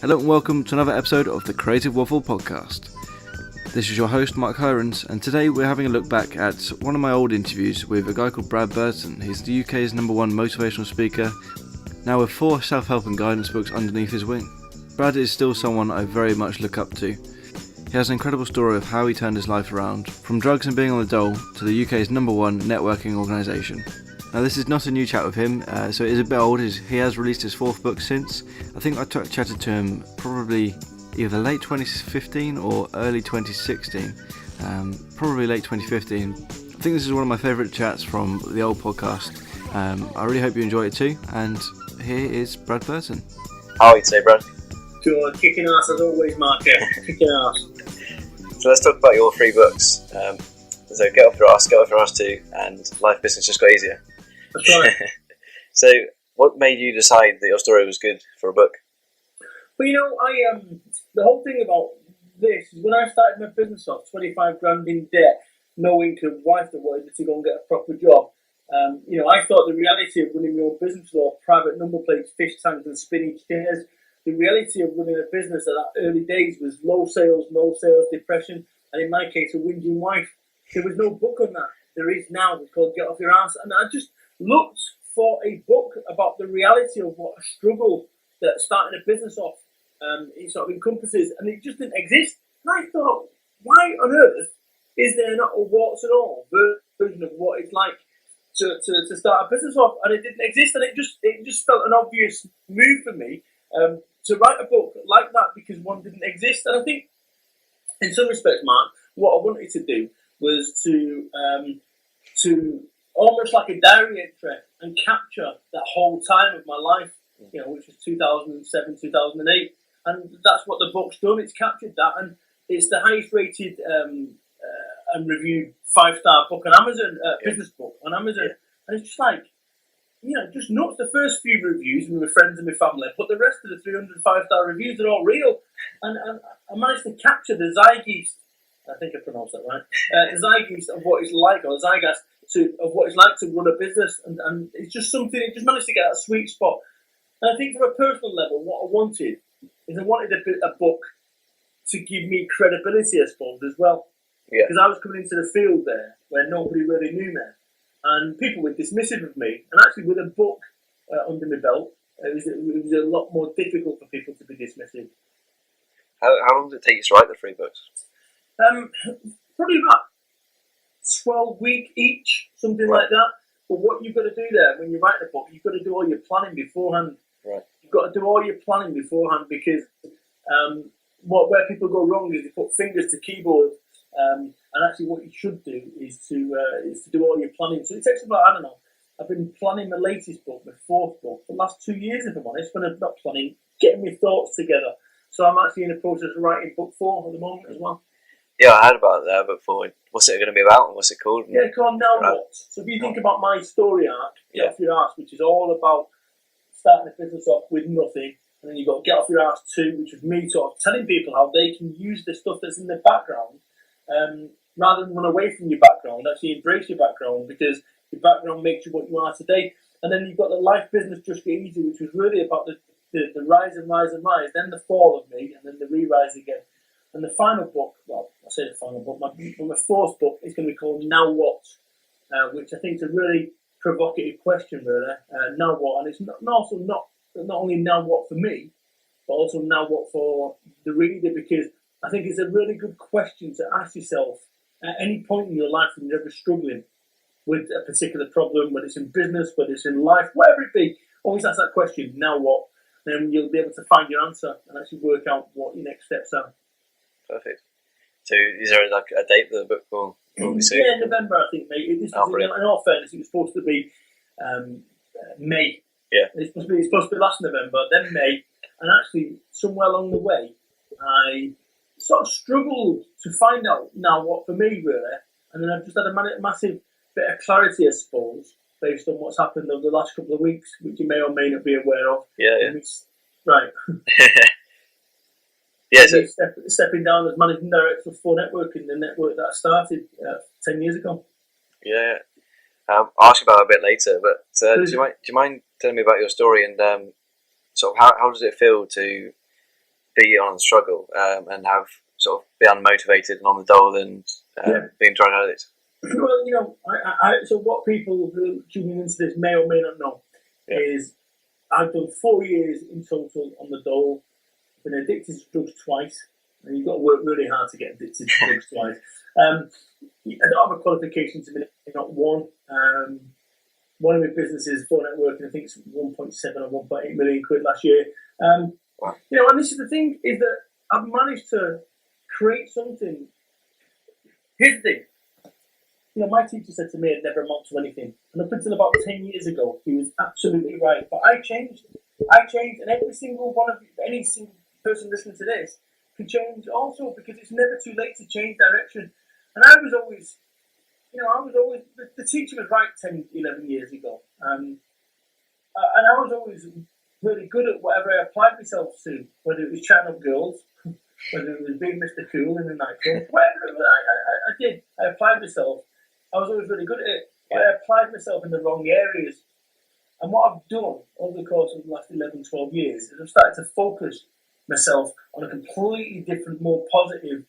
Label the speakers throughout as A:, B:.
A: Hello and welcome to another episode of the Creative Waffle podcast. This is your host Mark Hirons, and today we're having a look back at one of my old interviews with a guy called Brad Burton. He's the UK's #1 motivational speaker, now with 4 self-help and guidance books underneath his wing. Brad is still someone I very much look up to. He has an incredible story of how he turned his life around, from drugs and being on the dole to the UK's #1 networking organisation. Now this is not a new chat with him, so it is a bit old. He has released his 4th book since. I think I chatted to him probably either late 2015 or early 2016, probably late 2015. I think this is one of my favourite chats from the old podcast. I really hope you enjoy it too, and here is Brad Burton.
B: How are you today, Brad?
C: Good, kicking ass as always, Mark. Kicking ass.
B: So let's talk about your 3 books. So Get Off Your Ass 2, and Life Business Just Got Easier.
C: That's right.
B: So what made you decide that your story was good for a book?
C: Well, the whole thing about this is when I started my business off, 25 grand in debt, no income, wife that wanted to go and get a proper job. I thought the reality of running your own business was all private number plates, fish tanks and spinning chairs. The reality of running a business at that early days was low sales, depression, and in my case, a whinging wife. There was no book on that. There is now. It's called Get Off Your Ass. And I just looked for a book about the reality of what a struggle that starting a business off it sort of encompasses, and it just didn't exist. And I thought, why on earth is there not a warts and all version of what it's like to start a business off? And it didn't exist, and it just felt an obvious move for me to write a book like that because one didn't exist. And I think, in some respects, Mark, what I wanted to do was to almost like a diary entry and capture that whole time of my life, which was 2007, 2008. And that's what the book's done. It's captured that, and it's the highest rated and reviewed 5-star book on Amazon, business book on Amazon. Yeah. And it's just like, just nuts. The first few reviews with my friends and my family, but the rest of the 300 5-star reviews are all real. And I managed to capture the zeitgeist, I think I pronounced that right, the zeitgeist of what it's like, or zeitgeist of what it's like to run a business. And it's just something, it just managed to get that sweet spot. And I think from a personal level, what I wanted is I wanted a book to give me credibility, I suppose, as well. Yeah. Because I was coming into the field there where nobody really knew me. And people were dismissive of me. And actually with a book under my belt, it was a lot more difficult for people to be dismissive.
B: How long did it take you to write the 3 books?
C: Probably about 12 weeks each, something like that. But what you've got to do there when you write a book, you've got to do all your planning beforehand. Right. You've got to do all your planning beforehand because where people go wrong is they put fingers to keyboard, and actually what you should do is to do all your planning. So it takes about, I've been planning my latest book, my 4th book, for the last 2 years, if I'm honest, when I'm not planning, getting my thoughts together. So I'm actually in the process of writing book 4 at the moment as well.
B: Yeah, I heard about that book 4. What's it going to be about and what's it called?
C: Yeah, it's called Now What? So if you think about my story arc, Get Off Your Ass, which is all about starting a business off with nothing, and then you've got Get Off Your Ass 2, which was me sort of telling people how they can use the stuff that's in the background, rather than run away from your background, actually embrace your background, because your background makes you what you are today. And then you've got the Life Business Just Get Easy, which was really about the rise and rise and rise, then the fall of me, and then the re-rise again. And the final book, well, I say the final book, my 4th book is going to be called Now What, which I think is a really provocative question, really. Now what? And it's not only now what for me, but also now what for the reader, because I think it's a really good question to ask yourself at any point in your life when you're ever struggling with a particular problem, whether it's in business, whether it's in life, whatever it be. Always ask that question, now what? Then you'll be able to find your answer and actually work out what your next steps are.
B: Perfect. So is there like a date that the book will be soon?
C: Yeah, November, I think, mate. In all fairness, it was supposed to be May. Yeah. It's supposed to be last November, then May. And actually, somewhere along the way, I sort of struggled to find out now what for me, really. And then I've just had a massive bit of clarity, I suppose, based on what's happened over the last couple of weeks, which you may or may not be aware of.
B: Yeah.
C: Right.
B: Yeah, so
C: stepping down as managing director of 4 Networking, the network that I started 10 years ago.
B: Yeah. I'll ask you about it a bit later, but So, do you mind telling me about your story and sort of how does it feel to be on the struggle and have sort of be unmotivated and on the dole and being drug addict?
C: Well, so what people who are tuning into this may or may not know is I've done 4 years in total on the dole. I've been addicted to drugs twice, and you've got to work really hard to get addicted to drugs twice. I don't have a qualification to be not one. One of my businesses, for networking, I think it's 1.7 or 1.8 million quid last year.
B: Wow.
C: And this is the thing, is that I've managed to create something. Here's the thing. My teacher said to me it never amount to anything. And up until about 10 years ago, he was absolutely right. But I changed. And every single one of you, any single person listening to this can change also, because it's never too late to change direction. And I was always, the teacher was right 10, 11 years ago. And I was always really good at whatever I applied myself to, whether it was chatting up girls, whether it was being Mr. Cool in the nightclub, whatever I did. I applied myself. I was always really good at it, but I applied myself in the wrong areas. And what I've done over the course of the last 11, 12 years is I've started to focus myself on a completely different, more positive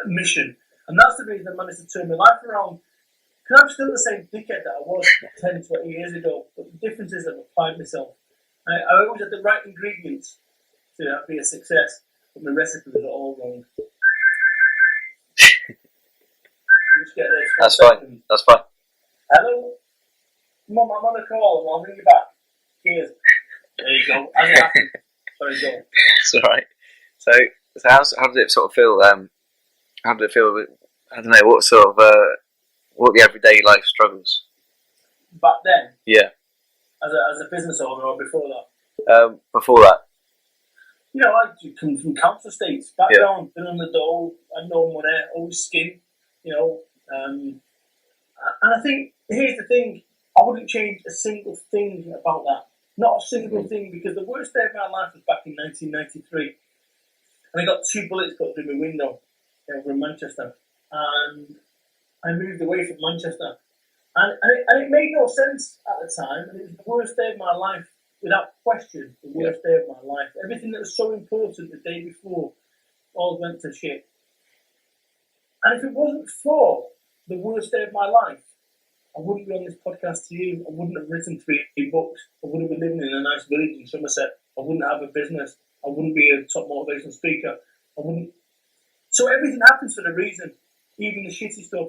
C: mission. And that's the reason I managed to turn my life around. Because I'm still the same dickhead that I was 10, 20 years ago, but the difference is I've applied myself. I always had the right ingredients to be a success, but my recipes are all wrong.
B: That's fine.
C: Hello? Mum, I'm on a call. I'll ring you back. Cheers. There you go. Sorry, go.
B: It's alright. So how did it sort of feel? How did it feel? I don't know, what sort of what the everyday life struggles?
C: Back then?
B: Yeah.
C: As a business owner, or before that?
B: Before that.
C: I come from council estates, background, been on the dole, had no money, always skin, and I think, here's the thing, I wouldn't change a single thing about that. Not a single thing, because the worst day of my life was back in 1993. And I got 2 bullets cut through my window over in Manchester. And I moved away from Manchester. And it made no sense at the time. And it was the worst day of my life, without question, the worst day of my life. Everything that was so important the day before all went to shit. And if it wasn't for the worst day of my life, I wouldn't be on this podcast to you. I wouldn't have written 3 books. I wouldn't be living in a nice village in Somerset. I wouldn't have a business. I wouldn't be a top motivational speaker. So everything happens for a reason, even the shitty stuff.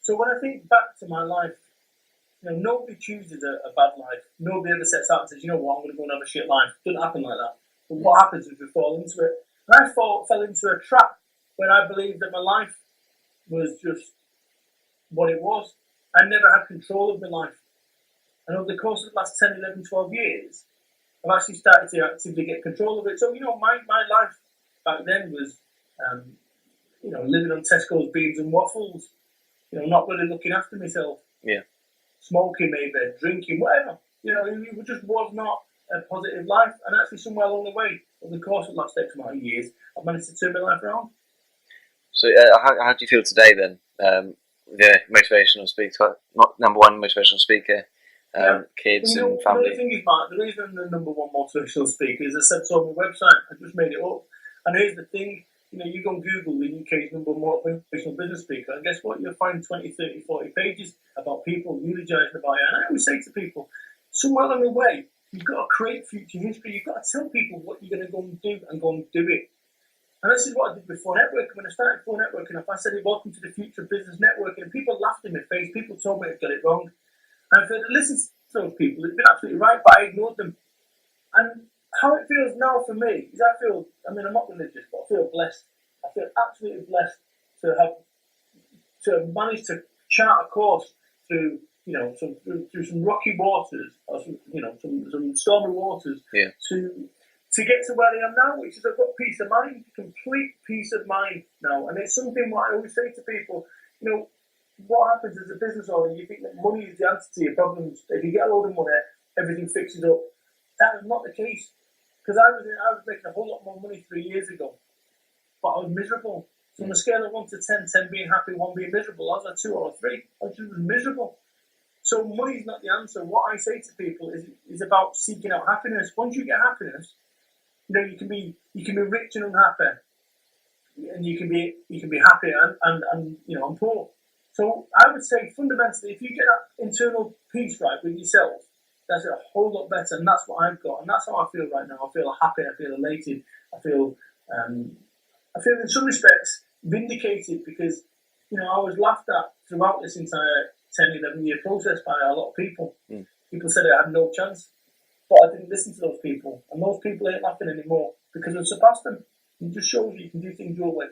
C: So when I think back to my life, nobody chooses a bad life. Nobody ever sets out and says, I'm going to go and have a shit life. It doesn't happen like that. But what happens is we fall into it. And I fell into a trap where I believed that my life was just what it was. I never had control of my life. And over the course of the last 10, 11, 12 years, I've actually started to actively get control of it. So, my life back then was, living on Tesco's beans and waffles, not really looking after myself.
B: Yeah.
C: Smoking maybe, drinking, whatever. It just was not a positive life. And actually somewhere along the way, over the course of the last X amount of years, I've managed to turn my life around.
B: So how do you feel today then? Motivational speaker, not number one motivational speaker, kids and family.
C: The thing is, Mark, the reason I'm the number one motivational speaker is I said so on my website. I just made it up. And here's the thing, you go on Google the UK's number one motivational business speaker, and guess what? You'll find 20, 30, 40 pages about people eulogizing about it. And I always say to people, somewhere along the way, you've got to create future history. You've got to tell people what you're going to go and do it. And this is what I did before networking. When I started before networking, if I said, welcome to the future of business networking, and people laughed in my face, people told me I got it wrong. And if I listened to those people, it's been absolutely right, but I ignored them. And how it feels now for me is I'm not religious, but I feel blessed. I feel absolutely blessed to have managed to chart a course through, through some rocky waters, or some stormy waters, to get to where I am now, which is I've got peace of mind, complete peace of mind now. And it's something what I always say to people, what happens as a business owner, you think that money is the answer to your problems. If you get a load of money, everything fixes up. That is not the case. Because I was making a whole lot more money 3 years ago, but I was miserable. So on a scale of 1 to 10, 10 being happy, 1 being miserable, I was at 2 or 3. I just was miserable. So money's not the answer. What I say to people is about seeking out happiness. Once you get happiness, you can be rich and unhappy, and you can be happy and poor. So I would say fundamentally, if you get that internal peace right with yourself, that's a whole lot better, and that's what I've got, and that's how I feel right now. I feel happy, I feel elated, I feel in some respects vindicated because I was laughed at throughout this entire 10, 11-year process by a lot of people. People said I had no chance, but I didn't listen to those people, and those people ain't laughing anymore because I've surpassed them. It just shows you can do things your way.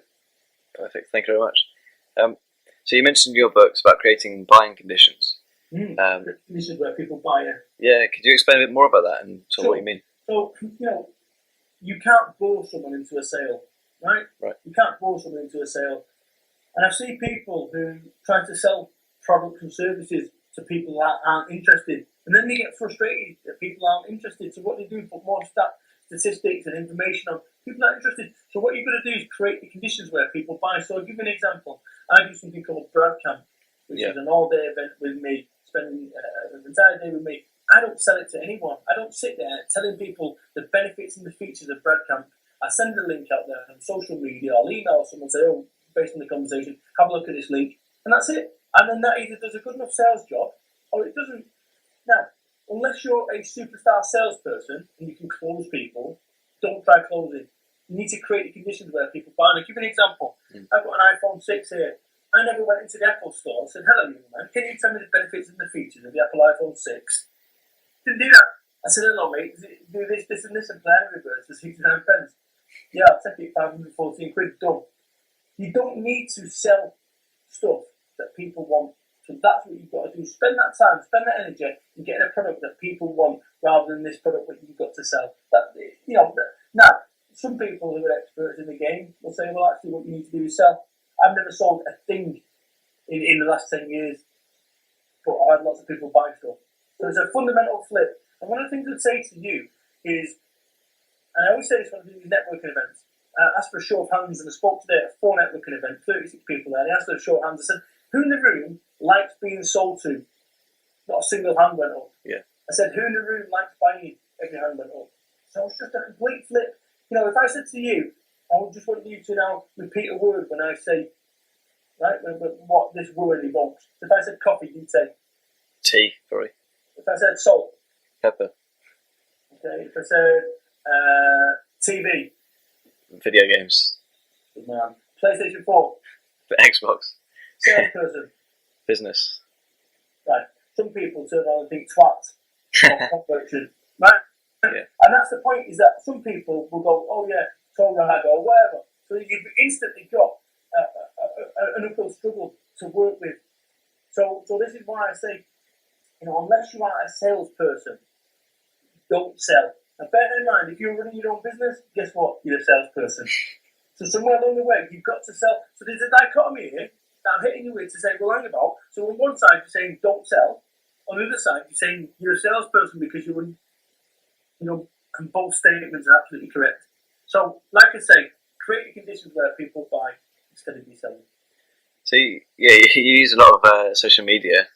B: Perfect. Thank you very much. So you mentioned your books about creating buying conditions.
C: This is where people buy it.
B: Yeah, could you explain a bit more about that and
C: Sure.
B: what you mean?
C: So, you can't bore someone into a sale, right?
B: Right.
C: You can't bore someone into a sale. And I see people who try to sell products and services to people that aren't interested. And then they get frustrated that people aren't interested. So what they do, put more statistics and information on people not interested. So what you've got to do is create the conditions where people buy. So I'll give you an example. I do something called Brad Camp, which is an all-day event with me, spending an entire day with me. I don't sell it to anyone. I don't sit there telling people the benefits and the features of Brad Camp. I send a link out there on social media. I'll email someone and say, based on the conversation, have a look at this link. And that's it. And then that either does a good enough sales job or it doesn't. Now, unless you're a superstar salesperson and you can close people, don't try closing. You need to create the conditions where people buy. And I'll give you an example. I've got an iPhone 6 here. I never went into the Apple store and said, hello, young man, can you tell me the benefits and the features of the Apple iPhone 6? Didn't do that. I said, hello, mate, do this, and this, and play reverse for 69 pence. Yeah, I'll take it, 514 quid, done. You don't need to sell stuff that people want. So that's what you've got to do. Spend that time, spend that energy in getting a product that people want rather than this product that you've got to sell. Now, some people who are experts in the game will say, well, actually, what you need to do is sell. I've never sold a thing in the last 10 years, but I've had lots of people buy stuff. So it's a fundamental flip. And one of the things I'd say to you is, and I always say this when I do these networking events, I asked for a show of hands, and I spoke today at a 4 networking event, 36 people there, and I asked for a show of hands. I said, who in the room likes being sold to? Not a single hand went up.
B: Yeah.
C: I said, who in the room likes buying? Every hand went up. So it's just a complete flip. If I said to you, I would just want you to now repeat a word when I say, right, what this word evokes. If I said coffee, you'd say?
B: Tea, probably.
C: If I said salt?
B: Pepper.
C: Okay, if I said TV?
B: Video games.
C: Good man. PlayStation 4?
B: Xbox.
C: Salesperson?
B: Business.
C: Right. Some people turn around and think twat or conversion. Right?
B: Yeah.
C: And that's the point, is that some people will go, oh yeah, so right, or whatever. So you've instantly got an uphill struggle to work with. So this is why I say, unless you are a salesperson, don't sell. And bear in mind, if you're running your own business, guess what? You're a salesperson. So somewhere along the way, you've got to sell. So there's a dichotomy here that I'm hitting you with to say, well, hang about. So on one side, you're saying don't sell. On the other side, you're saying you're a salesperson because you're running, and both statements are absolutely correct. So, like I say, create conditions where people buy instead of you selling.
B: So, you use a lot of social media,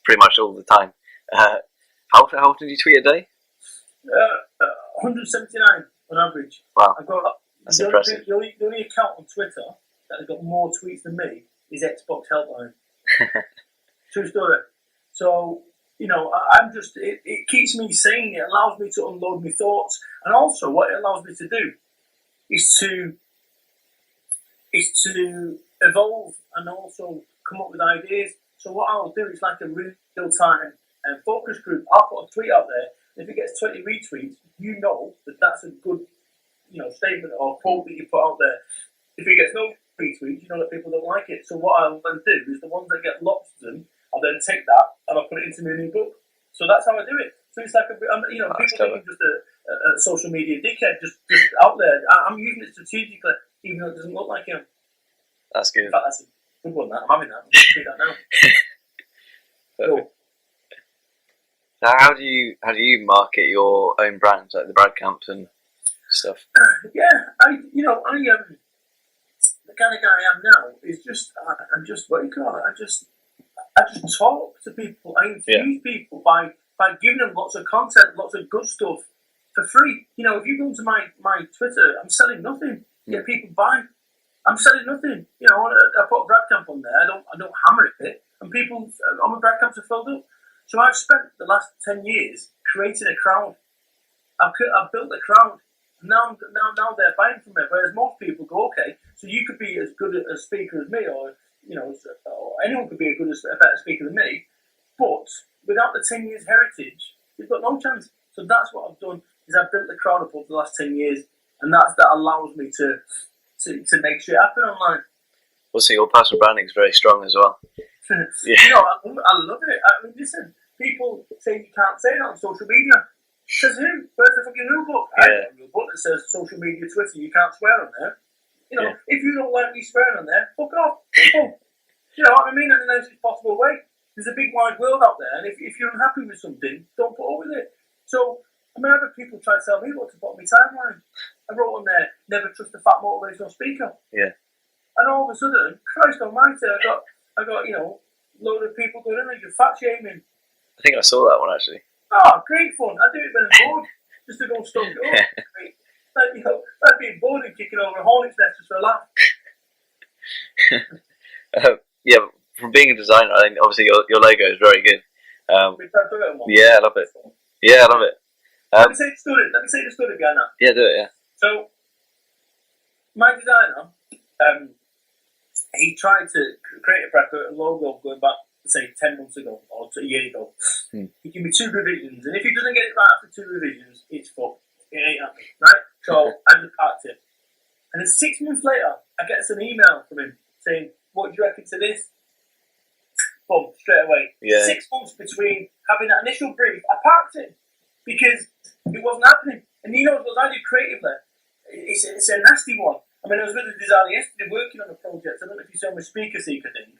B: pretty much all the time. How often do you tweet a day?
C: 179 on average.
B: Wow,
C: I've got
B: that's impressive.
C: The only account on Twitter that has got more tweets than me is Xbox Helpline. True story. So, I'm just, it keeps me sane. It allows me to unload my thoughts. And also, what it allows me to do is to evolve and also come up with ideas. So what I'll do is like a real-time focus group. I'll put a tweet out there. If it gets 20 retweets, that that's a good, statement or quote that you put out there. If it gets no retweets, that people don't like it. So what I'll then do is the ones that get lots of them, I'll then take that and I'll put it into my new book. So that's how I do it. So it's like people think I'm just a social media dickhead, just out there. I'm using it strategically, even though it doesn't look like him.
B: That's good.
C: In fact, that's a good one. I'm having that. I'm going to do that now.
B: Perfect. Cool. Now, how do you market your own brands, like the Brad Camps and stuff?
C: Yeah, the kind of guy I am now is just, I'm just, what do you call it? I just talk to people. I infuse people by giving them lots of content, lots of good stuff for free. You know, if you go into my Twitter, I'm selling nothing. Yet people buy. I'm selling nothing. You know, I put a Brad camp on there. I don't hammer it, and people on my Brad camps are filled up. So I've spent the last 10 years creating a crowd. I've built a crowd. Now they're buying from me. Whereas most people go, okay, so you could be as good a speaker as me, or you know, or anyone could be a better speaker than me, but without the 10 years heritage, you've got no chance. So that's what I've done. Is I've built the crowd up over the last 10 years, and that allows me to make shit happen online.
B: Also, your personal branding is very strong as well.
C: You know, I love it. I mean, listen, people say you can't say that on social media. Says who? Where's the fucking rule book? I have a rule book that says social media, Twitter, you can't swear on there. You know, if you don't like me swearing on there, fuck off. You know what I mean? In the nicest possible way. There's a big wide world out there, and if you're unhappy with something, don't put up with it. So, I mean, I've had people try to tell me what to put on my timeline. I wrote on there, never trust a fat motivational speaker.
B: Yeah.
C: And all of a sudden, Christ almighty, I got you know, a load of people going in there, you're fat shaming.
B: I think I saw that one actually.
C: Oh, great fun. I do it when I'm bored, just to go and stomp it up. Like, you know, like being bored and kicking over a hornet's nest just for a laugh.
B: Yeah, from being a designer, I think obviously your logo is very good. Yeah, I love it. Yeah, I love it.
C: Let me say the story behind that.
B: Yeah, do it. Yeah.
C: So, my designer, he tried to create a logo going back, say, 10 months ago or a year ago. He gave me 2 revisions, and if he doesn't get it right after 2 revisions, it's fucked. It ain't happening, right? So I just packed it. And then 6 months later, I get an email from him saying, "What do you reckon to this?" Boom, straight away.
B: Yeah.
C: 6 months between having that initial brief, I parked it because it wasn't happening. And you know what I do creatively? It's a nasty one. I mean, I was with a designer yesterday working on a project. I don't know if you saw my speaker seeker thing.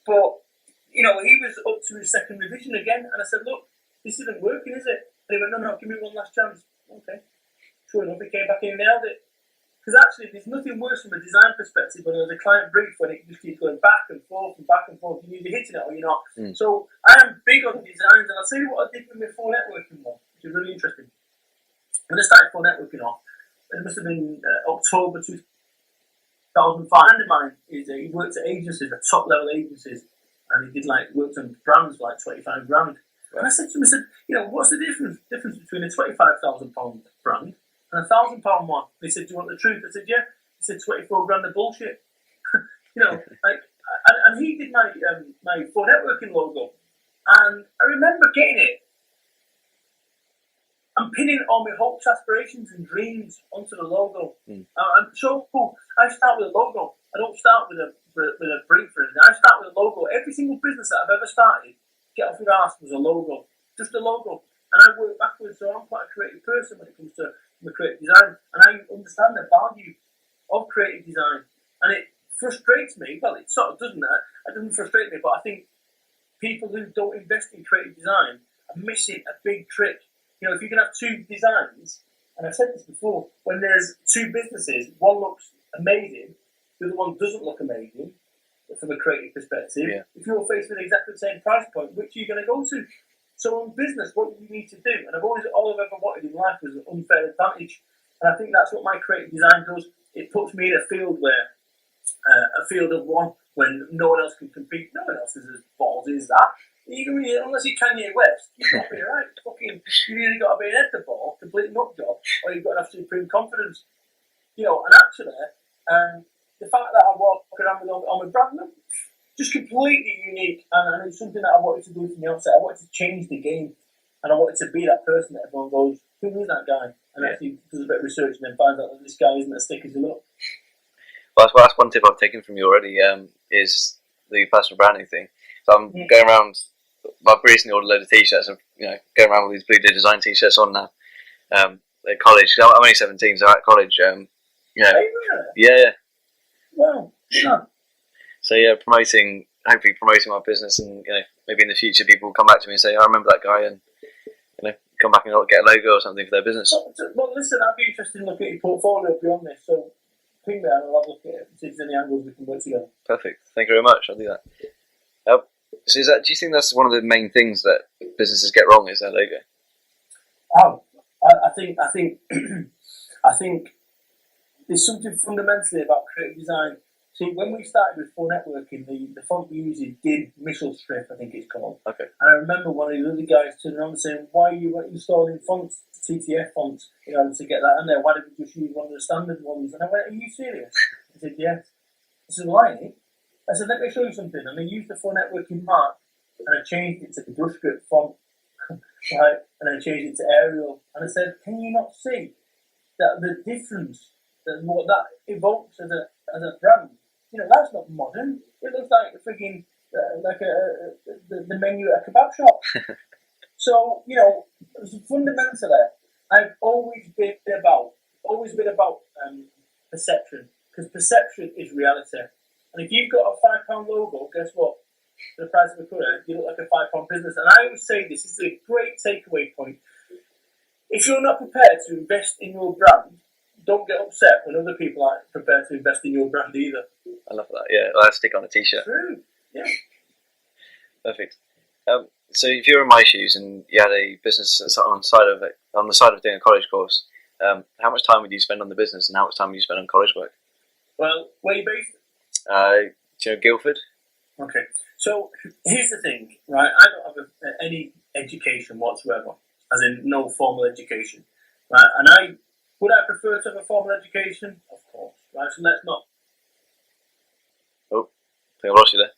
C: But, you know, he was up to his 2nd revision again. And I said, "Look, this isn't working, is it?" And he went, no, give me one last chance. Okay. Sure enough, he came back and nailed it. Because actually, there's nothing worse from a design perspective when there's a client brief when it just keeps going back and forth and back and forth. You're either hitting it or you're not. So I am big on designs, and I'll tell you what I did with my phone networking one, which is really interesting. When I started phone networking off, it must have been October 2005. A friend of mine, he worked at agencies, the top level agencies, and he did worked on brands for 25 grand. And I said to him, you know, what's the difference between a £25,000 brand and a £1,000 one? He said, "Do you want the truth?" I said, "Yeah." He said, 24 grand of bullshit. You know, and he did my phone networking logo, and I remember getting it and pinning all my hopes, aspirations, and dreams onto the logo. I'm so cool. I start with a logo. I don't start with a brief for anything. I start with a logo. Every single business that I've ever started, get off your ass, was a logo. Just a logo. And I work backwards, so I'm quite a creative person when it comes to my creative design. And I understand the value of creative design. And it frustrates me. Well, it sort of doesn't. It doesn't frustrate me, but I think people who don't invest in creative design are missing a big trick. You know, if you can have 2 designs, and I've said this before, when there's 2 businesses, one looks amazing, the other one doesn't look amazing from a creative perspective. Yeah. If you're faced with exactly the same price point, which are you going to go to? So in business, what you need to do, and all I've ever wanted in life was an unfair advantage, and I think that's what my creative design does. It puts me in a field where a field of one when no one else can compete. No one else is as ballsy as that. Unless you're Kanye West, you've got to be right. You've either got to be an head the ball, complete nut job, or you've got to have supreme confidence. You know, and actually, the fact that I walk around with on my brand, just completely unique, and it's something that I wanted to do from the outset. I wanted to change the game, and I wanted to be that person that everyone goes, "Who is that guy?" And actually does a bit of research and then finds out that this guy isn't as thick as he looks.
B: Well, that's one tip I've taken from you already, is the personal branding thing. So I'm going around, I've recently ordered a load of t-shirts, and going around with these Blue Day Design t-shirts on now. At college, I'm only 17, so at college, yeah.
C: Wow. Yeah.
B: So hopefully promoting my business, and maybe in the future people will come back to me and say, "I remember that guy," and come back and get a logo or something for their business.
C: Well, listen, I'd be interested in looking at your portfolio beyond this. So ping me and I'll have a look at it, see if there's any angles we can work together.
B: Perfect. Thank you very much. I'll do that. So do you think that's one of the main things that businesses get wrong, is their logo?
C: Oh, I think I think there's something fundamentally about creative design. See, when we started with Full Networking, the font we used is DIN Missile Strip, I think it's called.
B: Okay.
C: And I remember one of the other guys turning around and saying, "Why are you installing fonts, TTF fonts, in order to get that in there? Why don't we just use one of the standard ones?" And I went, "Are you serious?" He said, "Yes." I said, "Why?" I said, "Let me show you something." And I used the Full Networking mark, and I changed it to the brush script font, right? And I changed it to Arial. And I said, "Can you not see that the difference, that what that evokes as a brand? You know, that's not modern. It looks like a freaking the menu at a kebab shop." So, you know, fundamentally, I've always been about perception, because perception is reality. And if you've got a £5 logo, guess what? For the price of a colour, you look like a £5 business. And I always say this is a great takeaway point. If you're not prepared to invest in your brand, don't get upset when other people aren't prepared to invest in your brand either.
B: I love that. Yeah, I'll stick on a t-shirt.
C: True. Yeah.
B: Perfect. So if you were in my shoes and you had a business on the side of doing a college course, how much time would you spend on the business, and how much time would you spend on college work?
C: Well, where are you based?
B: Do you know Guildford?
C: Okay. So here's the thing, right? I don't have any education whatsoever, as in no formal education, right? And would I prefer to have a formal education? Of course, right? So let's not.
B: Oh, I think I lost you there.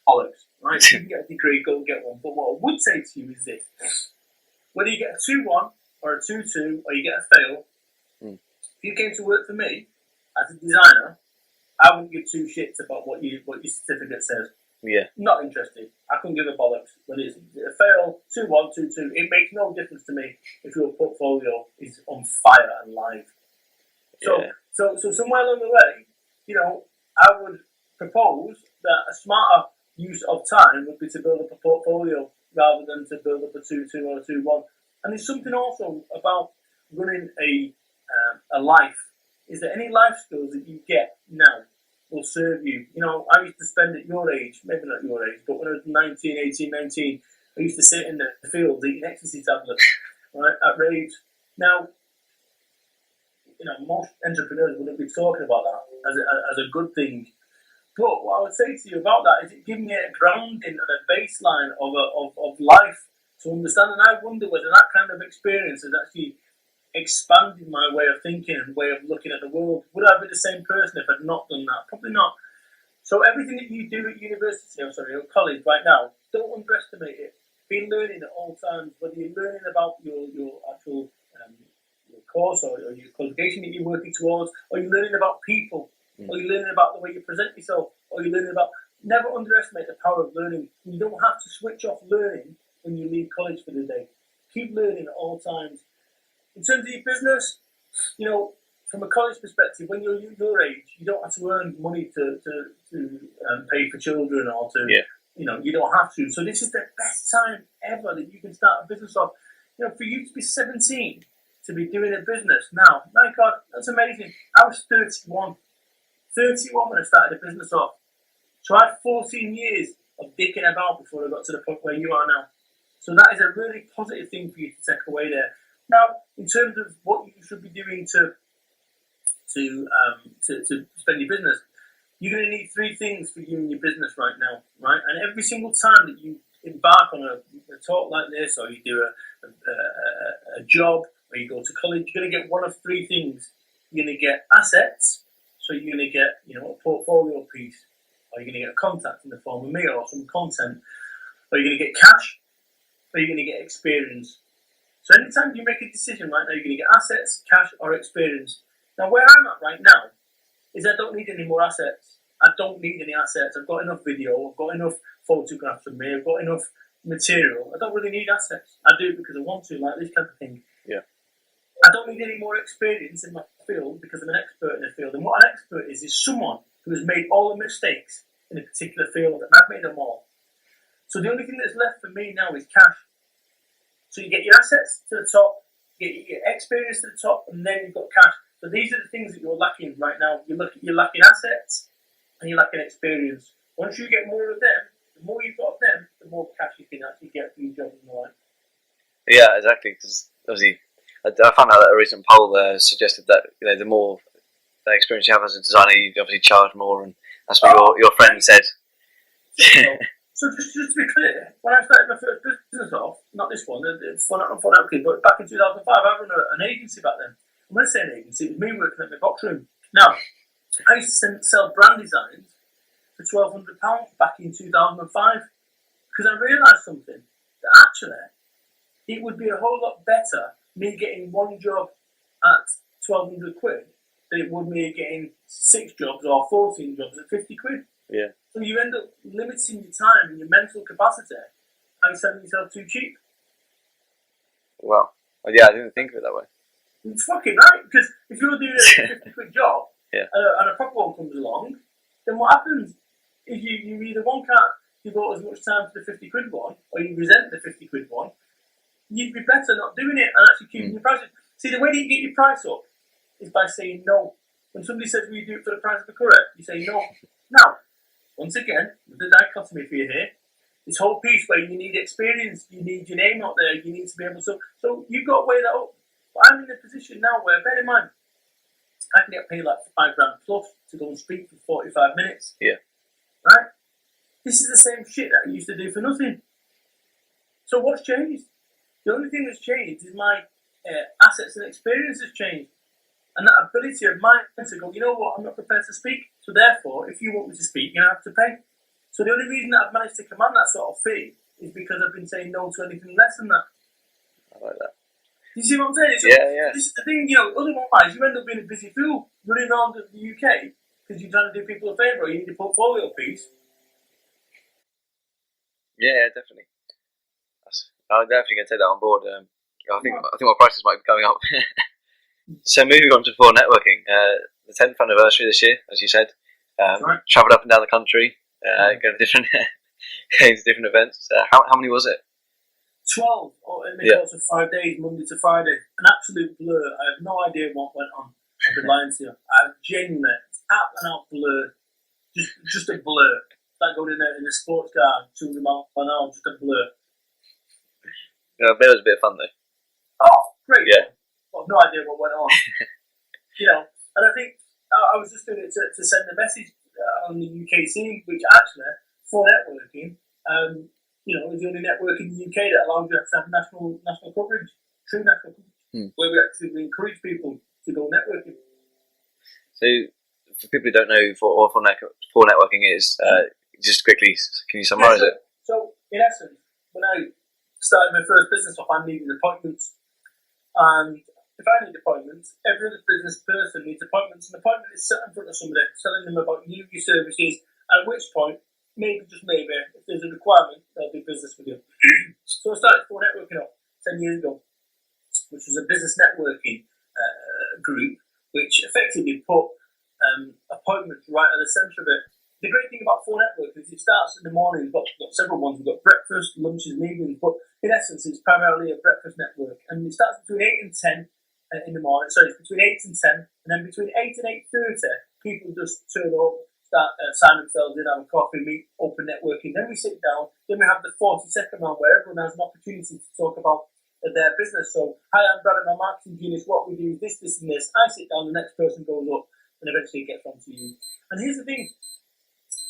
C: Bollocks, right? You can get a degree, go and get one. But what I would say to you is this: whether you get a 2-1 or a 2-2, or you get a fail, if you came to work for me as a designer, I wouldn't give two shits about what your certificate says.
B: Yeah.
C: Not interested. I couldn't give a bollocks. Whether it's a fail, 2-1, 2-2, it makes no difference to me if your portfolio is on fire and live. So somewhere along the way, you know, I would propose that a smarter use of time would be to build up a portfolio rather than to build up a 2-2 or a 2-1. And there's something also about running a life. Is there any life skills that you get now will serve you? You know, I used to spend at your age, maybe not your age, but when I was 19, 18, 19, I used to sit in the field eating ecstasy tablets, right, at raves. Now, you know, most entrepreneurs wouldn't be talking about that as a good thing. But what I would say to you about that is it gave me a grounding and a baseline of life to understand. And I wonder whether that kind of experience has actually expanded my way of thinking and way of looking at the world. Would I be the same person if I'd not done that? Probably not. So everything that you do at university, or college right now, don't underestimate it. Be learning at all times, whether you're learning about your actual your course or your qualification that you're working towards, or you're learning about people, or you're learning about the way you present yourself, or you're learning about... Never underestimate the power of learning. You don't have to switch off learning when you leave college for the day. Keep learning at all times. In terms of your business, you know, from a college perspective, when you're your age, you don't have to earn money to pay for children or to, you know, you don't have to. So this is the best time ever that you can start a business off. You know, for you to be 17, to be doing a business now, my God, that's amazing. I was 31 when I started a business off. So I had 14 years of dicking about before I got to the point where you are now. So that is a really positive thing for you to take away there. Now, in terms of what you should be doing to spend your business, you're going to need 3 things for you and your business right now, right? And every single time that you embark on a talk like this, or you do a job, or you go to college, you're going to get one of 3 things. You're going to get assets, so you're going to get, you know, a portfolio piece, or you're going to get a contact in the form of me or some content, or you're going to get cash, or you're going to get experience. So anytime you make a decision right now, you're going to get assets, cash, or experience. Now, where I'm at right now is I don't need any more assets. I don't need any assets. I've got enough video. I've got enough photographs of me. I've got enough material. I don't really need assets. I do it because I want to, like this kind of thing.
B: Yeah.
C: I don't need any more experience in my field because I'm an expert in the field. And what an expert is someone who has made all the mistakes in a particular field, and I've made them all. So the only thing that's left for me now is cash. So you get your assets to the top, you get your experience to the top, and then you've got cash. So these are the things that you're lacking right now. You're lacking assets and you're lacking experience. Once you get more of them, The more you've got of them, the more cash you can actually get for your job in the life.
B: Yeah, exactly. Because obviously, I found out that a recent poll suggested that the more experience you have as a designer, you obviously charge more, and that's what your friend said.
C: So just to be clear, when I started my first business off, not this one, Fun Outfit, but back in 2005, I ran an agency back then. And when I say an agency, it was me working at my box room. Now, I used to sell brand designs for £1,200 back in 2005 because I realised something, that actually it would be a whole lot better me getting one job at 1,200 quid than it would me getting 6 jobs or 14 jobs at 50 quid.
B: Yeah.
C: So you end up limiting your time and your mental capacity by selling yourself too cheap.
B: Wow. Well, yeah, I didn't think of it that way.
C: It's fucking right, because if you're doing a 50 quid job
B: yeah.
C: and a proper one comes along, then what happens is you either one can't devote as much time to the 50 quid one, or you resent the 50 quid one. You'd be better not doing it and actually keeping your prices. See, the way that you get your price up is by saying no. When somebody says, will you do it for the price of the curry? You say no. Now, once again, the dichotomy for you here, this whole piece where you need experience, you need your name out there, you need to be able to. So you've got to weigh that up. But I'm in a position now where, bear in mind, I can get paid like £5 grand plus to go and speak for 45 minutes.
B: Yeah.
C: Right? This is the same shit that I used to do for nothing. So what's changed? The only thing that's changed is my assets and experience has changed. And that ability of mine to go, you know what, I'm not prepared to speak. So therefore, if you want me to speak, you're going to have to pay. So the only reason that I've managed to command that sort of fee is because I've been saying no to anything less than that.
B: I like that.
C: You see what I'm saying? So
B: yeah.
C: This is the thing, otherwise you end up being a busy fool running around the UK because you're trying to do people a favour or you need a portfolio piece.
B: Yeah, definitely. I'm definitely going to take that on board. I think my prices might be going up. So moving on to for networking, the 10th anniversary this year, as you said,
C: Right.
B: travelled up and down the country, going to different events. How many was it?
C: 12 in the course of 5 days, Monday to Friday. An absolute blur. I have no idea what went on. I've been lying to you. I genuinely, it's out and out blur. Just a blur. It's like going in a sports car, 200 miles an hour, just a blur.
B: I bet it was a bit of fun though.
C: Oh, great.
B: Yeah.
C: I've no idea what went on. And I think I was just doing it to send a message on the UK scene, which actually, for networking, is the only network in the UK that allows you to have national coverage, true national coverage, where we actively encourage people to go networking.
B: So, for people who don't know what for networking is, just quickly, can you summarise it?
C: So, in essence, when I started my first business off, I needed appointments. And if I need appointments, every other business person needs appointments. An appointment is sat in front of somebody, telling them about you, your services, at which point, maybe, just maybe, if there's a requirement, they'll do business with you. So I started for networking up 10 years ago, which was a business networking group, which effectively put appointments right at the centre of it. The great thing about For Network is it starts in the morning. We've got several ones. We've got breakfast, lunches, and evenings. But in essence, it's primarily a breakfast network. And it starts between 8 and 10 in the morning. Sorry, it's between 8 and 10. And then between 8 and 8:30, people just turn up, start sign themselves in, have a coffee, meet, open networking. Then we sit down. Then we have the 40-second round where everyone has an opportunity to talk about their business. So, hi, I'm Brad, I'm a marketing genius. What we do is this, and this. I sit down, the next person goes up, and eventually it gets on to you. And here's the thing.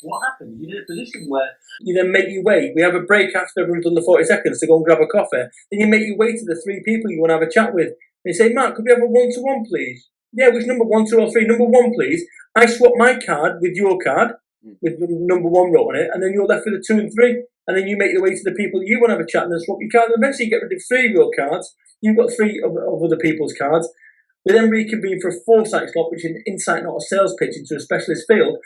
C: What happens? You're in a position where you then make your way. We have a break after everyone's done the 40 seconds to go and grab a coffee. Then you make your way to the 3 people you want to have a chat with. And you say, Mark, could we have a 1-to-1, please? Yeah, which number, 1, 2, or 3? Number 1, please. I swap my card with your card, with number 1 wrote on it, and then you're left with the 2 and 3. And then you make your way to the people you want to have a chat and then swap your cards. And eventually you get rid of 3 of your cards. You've got 3 of other people's cards. We then reconvene for a foresight slot, which is an insight, not a sales pitch, into a specialist field.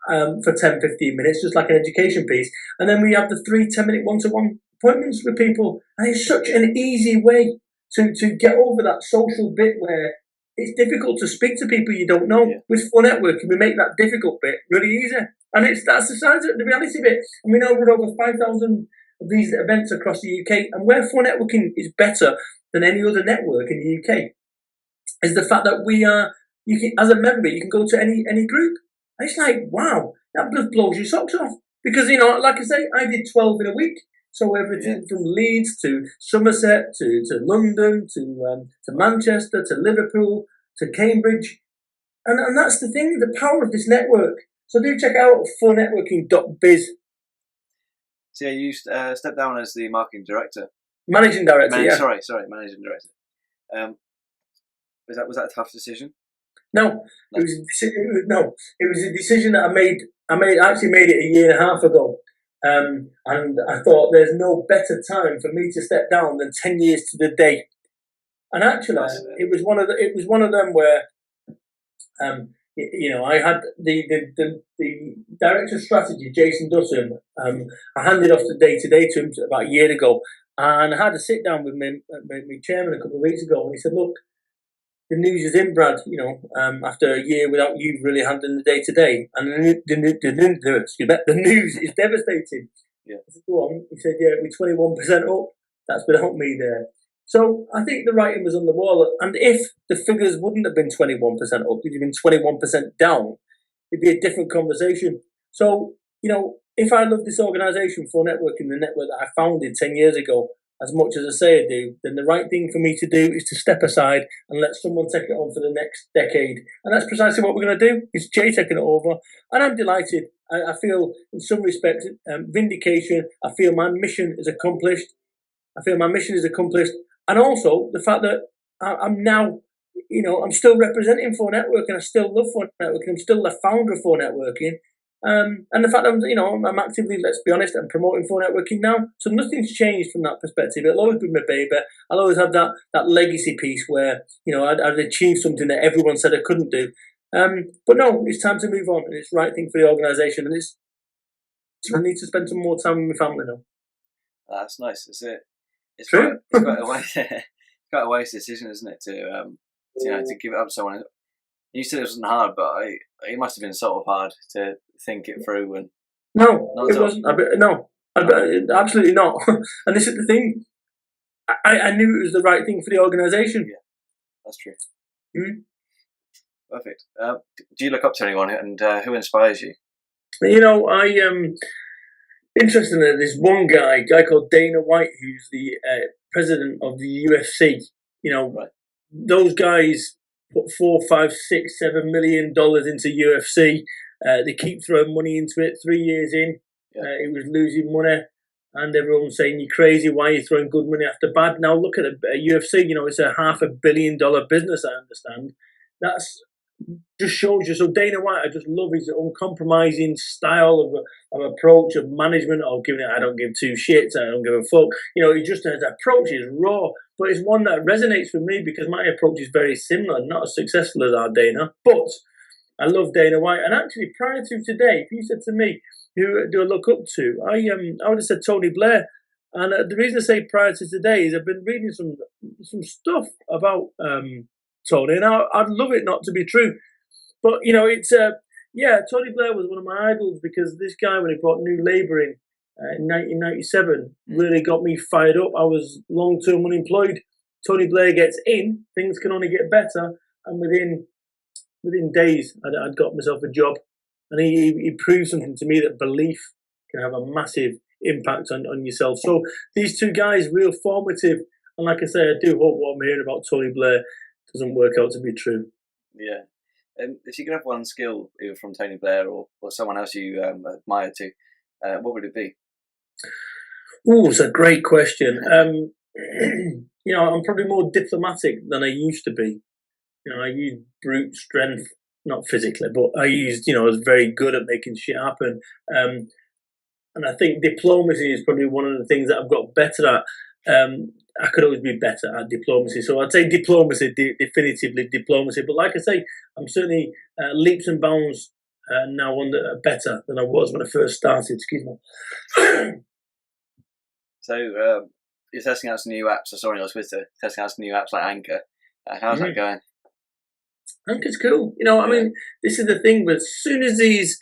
C: For 10-15 minutes, just like an education piece. And then we have the 3 10-minute one-to-one appointments with people. And it's such an easy way to get over that social bit where it's difficult to speak to people you don't know. Yeah. With For Networking, we make that difficult bit really easy. And that's the science of it, the reality of it. And we now run over 5,000 of these events across the UK. And where For Networking is better than any other network in the UK is the fact that as a member, you can go to any group. And it's like, wow, that just blows your socks off. Because, like I say, I did 12 in a week. So everything from Leeds to Somerset to London to Manchester to Liverpool to Cambridge. And that's the thing, the power of this network. So do check out fullnetworking.biz.
B: So yeah, you stepped down as the marketing director.
C: Managing director, yeah.
B: Sorry, managing director. Was that a tough decision?
C: No. It was a decision that I actually made it a year and a half ago. And I thought there's no better time for me to step down than 10 years to the day. And actually, it was one of them where, I had the director of strategy, Jason Dutton. I handed off the day-to-day to him about a year ago, and I had a sit down with my chairman a couple of weeks ago, and he said, "Look, the news is in, Brad. After a year without you really handling the day-to-day, and the news is devastating."
B: Yeah.
C: I said, "Go on." He said, "Yeah, we're 21% up. That's without me there." So I think the writing was on the wall, and if the figures wouldn't have been 21% up, it'd have been 21% down, it'd be a different conversation. So, if I love this organisation for networking, the network that I founded 10 years ago, as much as I say I do, then the right thing for me to do is to step aside and let someone take it on for the next decade. And that's precisely what we're going to do. It's Jay taking it over. And I'm delighted. I feel, in some respects, vindication. I feel my mission is accomplished. And also the fact that I'm now, I'm still representing 4Networking. I still love 4Networking. I'm still the founder of 4Networking. And the fact that I'm actively, let's be honest, I'm promoting 4Networking now. So nothing's changed from that perspective. It'll always be my baby. I'll always have that legacy piece where, I'd achieved something that everyone said I couldn't do. But no, it's time to move on. And it's the right thing for the organisation. And I need to spend some more time with my family now.
B: That's nice. It's
C: true.
B: Quite a wise decision, isn't it? To give it up to someone. You said it wasn't hard, but it must have been sort of hard to think it through. And
C: no, it wasn't. No, absolutely not. And this is the thing. I knew it was the right thing for the organisation.
B: Yeah, that's true.
C: Mm-hmm.
B: Perfect. Do you look up to anyone, and who inspires you?
C: Interestingly, there's one guy called Dana White, who's the president of the UFC.
B: Right.
C: Those guys put $4, $5, $6, $7 million into UFC. They keep throwing money into it. 3 years in, it was losing money, and everyone was saying, "You're crazy. Why are you throwing good money after bad?" Now look at a UFC. It's a $500 million business. I understand. That's just shows you. So Dana White, I just love his uncompromising style of approach of management. I don't give two shits. I don't give a fuck. He just his approach is raw, but it's one that resonates with me because my approach is very similar, not as successful as our Dana, but I love Dana White. And actually, prior to today, if you said to me, who do I look up to? I would have said Tony Blair. And the reason I say prior to today is I've been reading some stuff about Tony, and I'd love it not to be true. But, it's, Tony Blair was one of my idols because this guy, when he brought New Labour in 1997, really got me fired up. I was long-term unemployed. Tony Blair gets in, things can only get better, and within days, I'd got myself a job. And he proved something to me, that belief can have a massive impact on yourself. So these two guys, real formative. And like I say, I do hope what I'm hearing about Tony Blair doesn't work out to be true.
B: Yeah. If you could have one skill, either from Tony Blair or someone else you admire too, what would it be?
C: Oh, it's a great question. I'm probably more diplomatic than I used to be. I use brute strength, not physically, but I was very good at making shit happen. And I think diplomacy is probably one of the things that I've got better at. I could always be better at diplomacy. So I'd say diplomacy, definitively diplomacy. But like I say, I'm certainly leaps and bounds now better than I was when I first started. Excuse me.
B: So you're testing out some new apps. I saw on your Twitter, testing out some new apps like Anchor. How's that going?
C: Anchor's cool. This is the thing, but as soon as these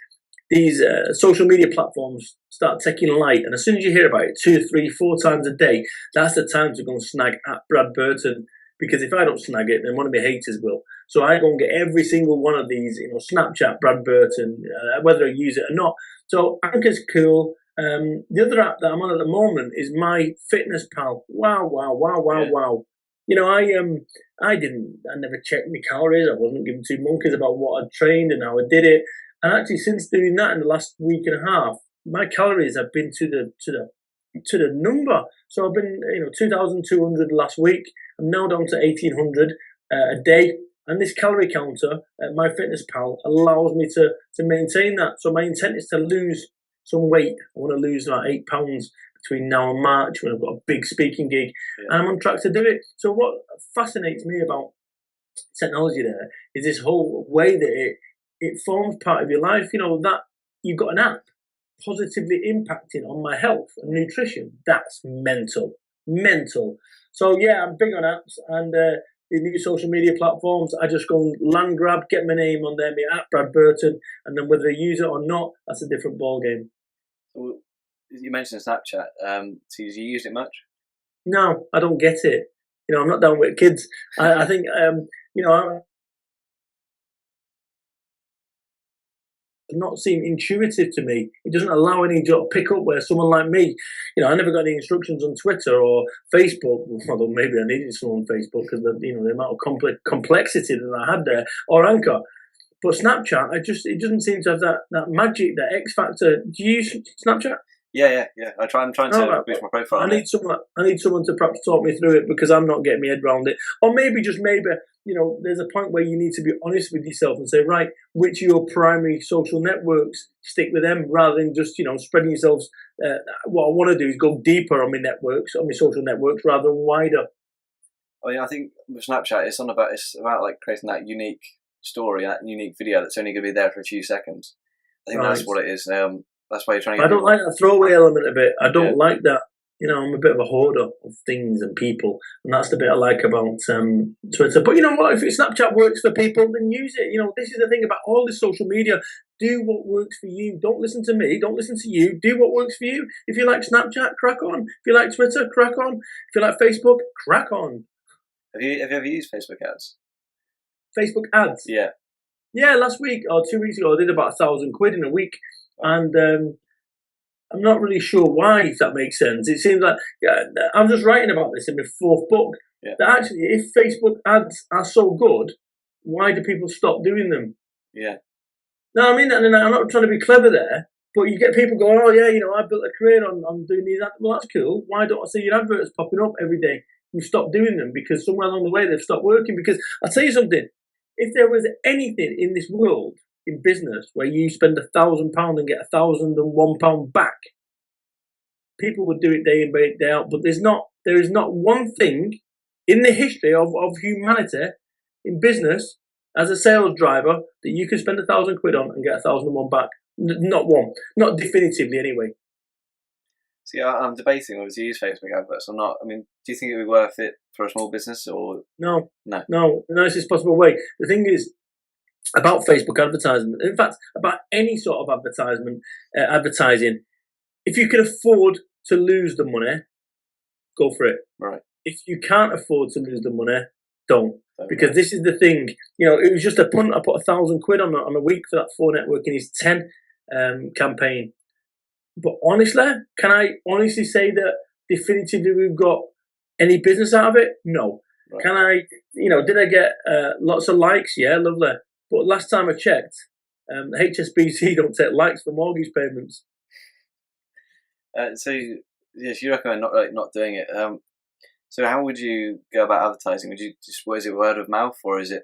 C: social media platforms start taking light, and as soon as you hear about it 2, 3, 4 times a day, that's the time to go and snag at Brad Burton. Because if I don't snag it, then one of my haters will. So I go and get every single one of these, Snapchat Brad Burton, whether I use it or not. So Anchor's cool. The other app that I'm on at the moment is My Fitness Pal. Wow. You know, I never checked my calories. I wasn't giving two monkeys about what I'd trained and how I did it. And actually, since doing that in the last week and a half, my calories have been to the number. So I've been, 2,200 last week. I'm now down to 1,800 a day. And this calorie counter at MyFitnessPal allows me to maintain that. So my intent is to lose some weight. I want to lose like 8 pounds between now and March when I've got a big speaking gig. Yeah. And I'm on track to do it. So what fascinates me about technology there is this whole way that it forms part of your life. You know, that you've got an app positively impacting on my health and nutrition. That's mental. So yeah, I'm big on apps and the new social media platforms. I just go and land grab, get my name on there, my app, Brad Burton, and then whether they use it or not, that's a different ball game.
B: So you mentioned Snapchat. So you use it much?
C: No, I don't get it. You know, I'm not down with kids. I think not seem intuitive to me. It doesn't allow any to pick up where someone like me, I never got any instructions on Twitter or Facebook. Although maybe I needed someone on Facebook because the amount of complexity that I had there, or Anchor. But Snapchat, it doesn't seem to have that magic, that X factor. Do you use Snapchat?
B: Yeah. I'm trying to boost my profile.
C: I need someone to perhaps talk me through it because I'm not getting my head around it. Or maybe there's a point where you need to be honest with yourself and say, right, which of your primary social networks, stick with them rather than just spreading yourselves. What I want to do is go deeper on my social networks rather than wider.
B: I mean, I think with Snapchat, it's about like creating that unique story, that unique video that's only going to be there for a few seconds. I think that's what it is. That's why you're trying to.
C: I don't like that throwaway element of it. I don't like that. I'm a bit of a hoarder of things and people, and that's the bit I like about Twitter. But you know what? If Snapchat works for people, then use it. This is the thing about all this social media. Do what works for you. Don't listen to me. Don't listen to you. Do what works for you. If you like Snapchat, crack on. If you like Twitter, crack on. If you like Facebook, crack on.
B: Have you ever used Facebook ads?
C: Facebook ads?
B: Yeah.
C: Yeah, last week or 2 weeks ago, I did about £1,000 in a week. And I'm not really sure why, if that makes sense. It seems like I'm just writing about this in my fourth book. Yeah. That actually, if Facebook ads are so good, why do people stop doing them?
B: Yeah.
C: No, I mean, and I'm not trying to be clever there, but you get people going, oh yeah, I built a career on doing these ads. Well, that's cool. Why don't I see your adverts popping up every day? You stop doing them because somewhere along the way they've stopped working. Because I'll tell you something. If there was anything in this world in business where you spend £1,000 and get £1,001 back, people would do it day in day out. But there is not one thing in the history of humanity in business as a sales driver that you can spend £1,000 on and get £1,001 back. Not one, not definitively anyway.
B: See, I'm debating whether to use Facebook adverts or not. I mean, do you think it would be worth it for a small business or
C: no? The nicest possible way. The thing is about Facebook advertisement, in fact, about any sort of advertising, if you can afford to lose the money, go for it.
B: Right. If
C: you can't afford to lose the money, don't. Because this is the thing. It was just a punt. I put £1,000 on a week for that 4 Networking is 10 campaign. But honestly, can I honestly say that definitively we've got any business out of it? No. Right. Can I, did I get lots of likes? Yeah, lovely. But last time I checked, HSBC don't take likes for mortgage payments.
B: So, yes, you recommend not doing it. So how would you go about advertising? Would you is it word of mouth or is it?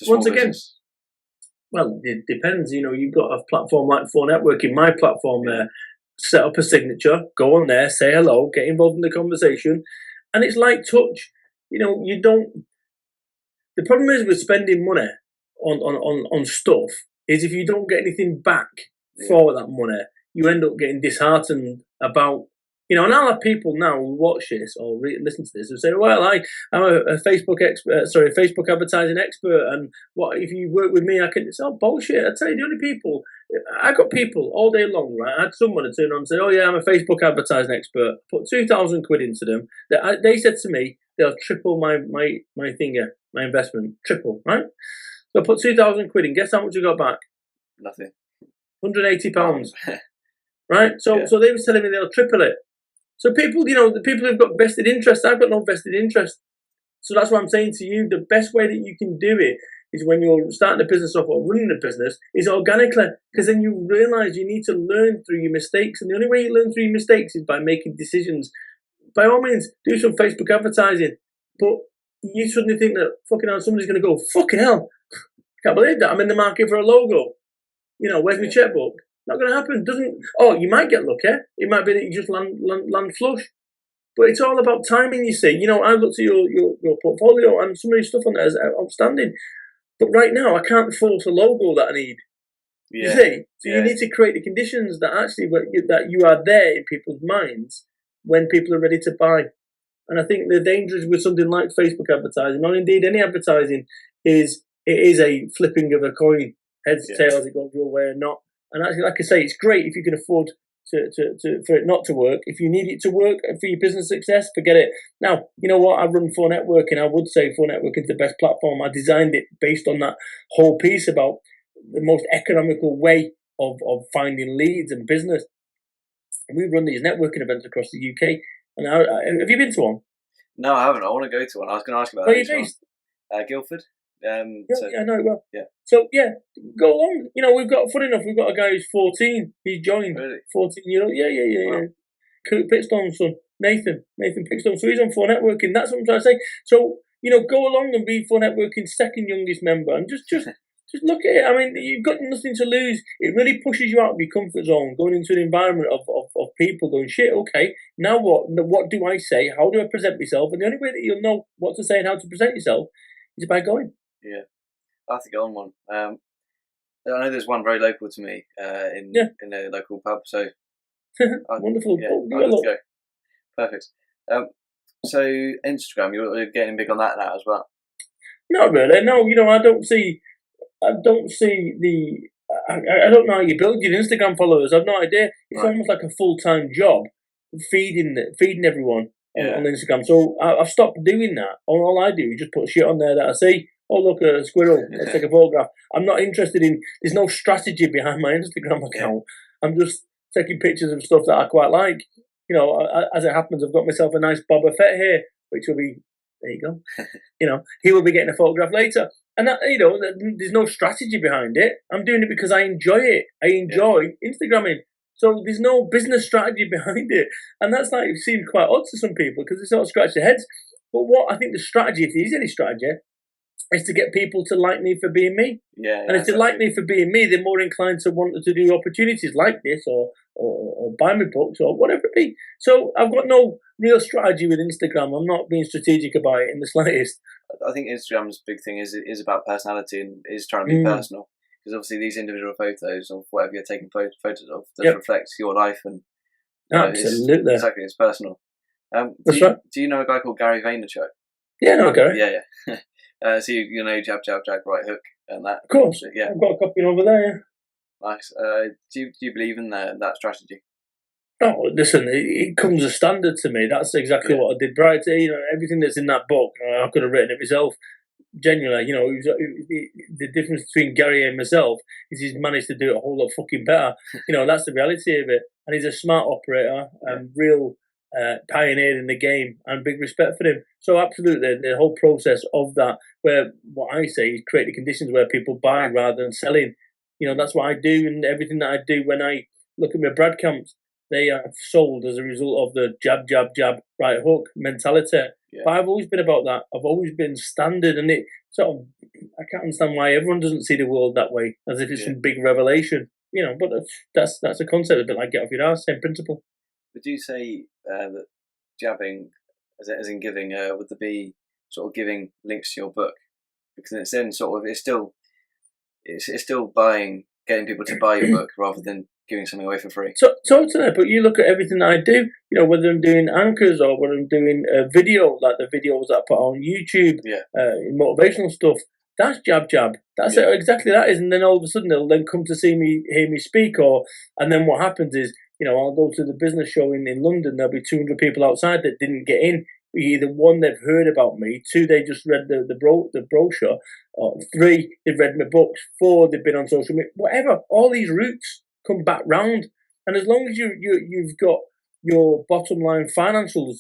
C: Once again, well, it depends. You've got a platform like 4 Networking, my platform there. Set up a signature, go on there, say hello, get involved in the conversation, and it's light touch. You don't. The problem is with spending money on stuff is if you don't get anything back for that money, you end up getting disheartened about. And I'll have people now who watch this or listen to this and say, well, I'm a Facebook Facebook advertising expert, and what if you work with me, I can. It's all bullshit. I tell you, the only people, I got people all day long, right? I had someone to turn on and say, oh yeah, I'm a Facebook advertising expert. Put £2,000 into them. They said to me, they'll triple my investment, triple, right? So I put £2,000 in. Guess how much I got back?
B: Nothing.
C: £180. Right? So they were telling me they'll triple it. So people, the people who've got vested interest, I've got no vested interest. So that's what I'm saying to you. The best way that you can do it is when you're starting a business off or running a business is organically, because then you realize you need to learn through your mistakes. And the only way you learn through your mistakes is by making decisions. By all means, do some Facebook advertising. But you suddenly think that, fucking hell, somebody's going to go, fucking hell, can't believe that. I'm in the market for a logo. Where's my checkbook? Not going to happen. You might get lucky. It might be that you just land flush. But it's all about timing, you see. I looked at your portfolio and some of your stuff on there is outstanding. But right now, I can't force a logo that I need. You see? So you need to create the conditions that actually that you are there in people's minds when people are ready to buy. And I think the danger with something like Facebook advertising, or indeed any advertising, is it is a flipping of a coin. Heads, tails, it goes your way or not. And actually, like I say, it's great if you can afford for it not to work. If you need it to work for your business success, forget it. Now, you know what? I run 4Networking. I would say 4Networking is the best platform. I designed it based on that whole piece about the most economical way of finding leads and business. And we run these networking events across the UK. And have you been to one?
B: No, I haven't. I want to go to one. I was going to ask about
C: Where are you based?
B: Guildford.
C: I know it well.
B: Yeah.
C: So, go along. We've got a guy who's 14. He's joined.
B: Really?
C: 14-year-old. Yeah. Kurt Pitstone's son, Nathan Pitstone. So he's on 4Networking. That's what I'm trying to say. So, go along and be 4Networking's second youngest member and just look at it. I mean, you've got nothing to lose. It really pushes you out of your comfort zone, going into an environment of people going, shit, okay, now what? What do I say? How do I present myself? And the only way that you'll know what to say and how to present yourself is by going.
B: Yeah. I have to go on one. I know there's one very local to me in a local pub. So
C: wonderful.
B: I'd love to go. Perfect. So Instagram, you're getting big on that now as well.
C: Not really. No, I don't see the. I don't know how you build your Instagram followers. I've no idea. It's almost like a full-time job, feeding everyone on Instagram. So I've stopped doing that. All I do is just put shit on there that I see. Oh, look, a squirrel. Let's take a photograph. I'm not interested in. There's no strategy behind my Instagram account. I'm just taking pictures of stuff that I quite like. As it happens, I've got myself a nice Boba Fett here, which will be. There you go. He will be getting a photograph later. And that, there's no strategy behind it. I'm doing it because I enjoy it. I enjoy Instagramming. So there's no business strategy behind it. And that's like, it seems quite odd to some people because they sort of scratch their heads. But what I think the strategy, if there is any strategy, is to get people to like me for being me. And if they like me for being me, they're more inclined to want to do opportunities like this or buy me books or whatever it be. So I've got no real strategy with Instagram. I'm not being strategic about it in the slightest.
B: I think Instagram's big thing is about personality and is trying to be personal. Because obviously these individual photos of whatever you're taking photos of does reflect your life and
C: absolutely
B: exactly, it's personal.
C: That's right.
B: Do you know a guy called Gary Vaynerchuk?
C: Yeah, no, Gary.
B: Yeah. So you know jab, right hook and that.
C: Of course.
B: Yeah.
C: I've got a copy over there. Yeah.
B: Nice. Do you believe in that strategy?
C: Oh, listen, it comes as standard to me. That's exactly what I did prior to, everything that's in that book. I could have written it myself. Genuinely, the difference between Gary and myself is he's managed to do it a whole lot fucking better. That's the reality of it. And he's a smart operator and real pioneer in the game, and big respect for him. So absolutely, the whole process of that, where what I say is create the conditions where people buy rather than selling. That's what I do, and everything that I do when I look at my Brad camps, they are sold as a result of the jab, jab, jab, right hook mentality. Yeah. But I've always been about that. I've always been standard, and it sort of, I can't understand why everyone doesn't see the world that way, as if it's some big revelation. But that's a concept, a bit like get off your ass, same principle.
B: Would you say that jabbing, as in giving, would there be sort of giving links to your book? Because it's then sort of, it's still getting people to buy your book rather than giving something away for free.
C: So totally, but you look at everything that I do, whether I'm doing anchors or whether I'm doing video, like the videos that I put on YouTube, motivational stuff, that's jab, jab. That's it, exactly that is. And then all of a sudden they'll then come to hear me speak, and then what happens is, I'll go to the business show in London, there'll be 200 people outside that didn't get in. Either one, they've heard about me, two, they just read the brochure, or three, they've read my books, four, they've been on social media, whatever, all these routes. come back round. And as long as you've got your bottom line financials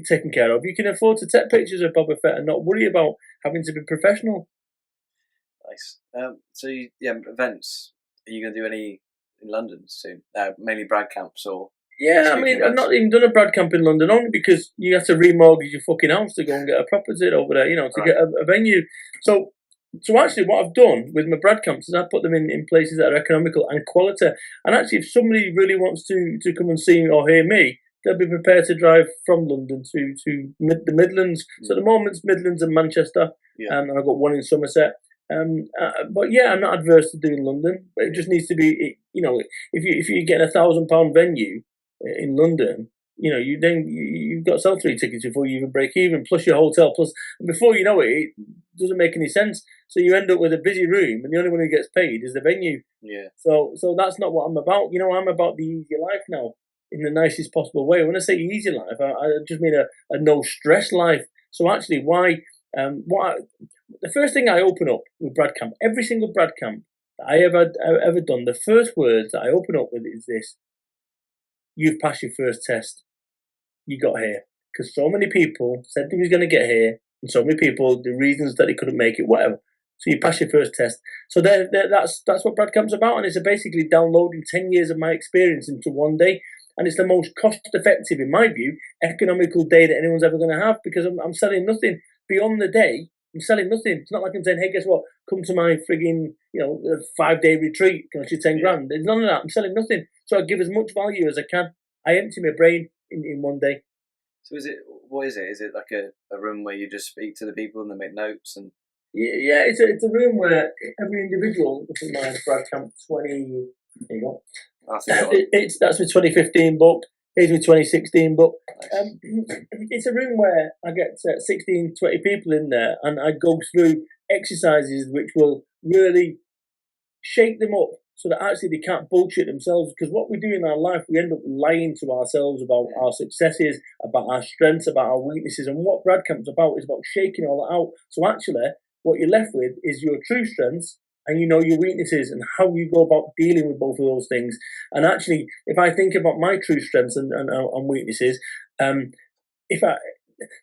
C: taken care of, you can afford to take pictures of Boba Fett and not worry about having to be professional.
B: Nice. So events. Are you going to do any in London soon? Mainly brad camps or?
C: Yeah, I mean, I've not even done a brad camp in London, only because you have to remortgage your fucking house to go and get a property over there, to get a venue. So actually what I've done with my brad camps is I put them in places that are economical and quality. And actually, if somebody really wants to come and see me or hear me, they'll be prepared to drive from London to the Midlands. So at the moment it's Midlands and Manchester, and I've got one in Somerset. But yeah, I'm not adverse to doing London, but it just needs to be, if you get £1,000 venue in London, you've got to sell 3 tickets before you even break even, plus your hotel, plus, and before you know it, it doesn't make any sense. So you end up with a busy room, and the only one who gets paid is the venue.
B: Yeah.
C: So that's not what I'm about. I'm about the easy life now, in the nicest possible way. When I say easy life, I just mean a no stress life. So actually, the first thing I open up with brad camp, every single brad camp that I ever done, the first words that I open up with is this: you've passed your first test. You got here. Because so many people said they was going to get here, and so many people, the reasons that they couldn't make it, whatever. So you pass your first test. So that's what brad camp's about, and it's basically downloading 10 years of my experience into one day. And it's the most cost-effective, in my view, economical day that anyone's ever going to have, because I'm selling nothing beyond the day. I'm selling nothing. It's not like I'm saying, hey, guess what? Come to my frigging, 5-day retreat. Can I cost you 10 grand? There's none of that. I'm selling nothing. So I give as much value as I can. I empty my brain in one day.
B: So what is it? Is it like a room where you just speak to the people and they make notes? And
C: yeah, it's a room where every individual, this is my brad camp 20, there you go. That's my 2015 book. Here's my 2016 book. It's a room where I get 16, 20 people in there, and I go through exercises which will really shake them up so that actually they can't bullshit themselves. Because what we do in our life, we end up lying to ourselves about our successes, about our strengths, about our weaknesses. And what brad camp's about is about shaking all that out. So actually, what you're left with is your true strengths, and your weaknesses and how you go about dealing with both of those things. And actually, if I think about my true strengths and weaknesses, if I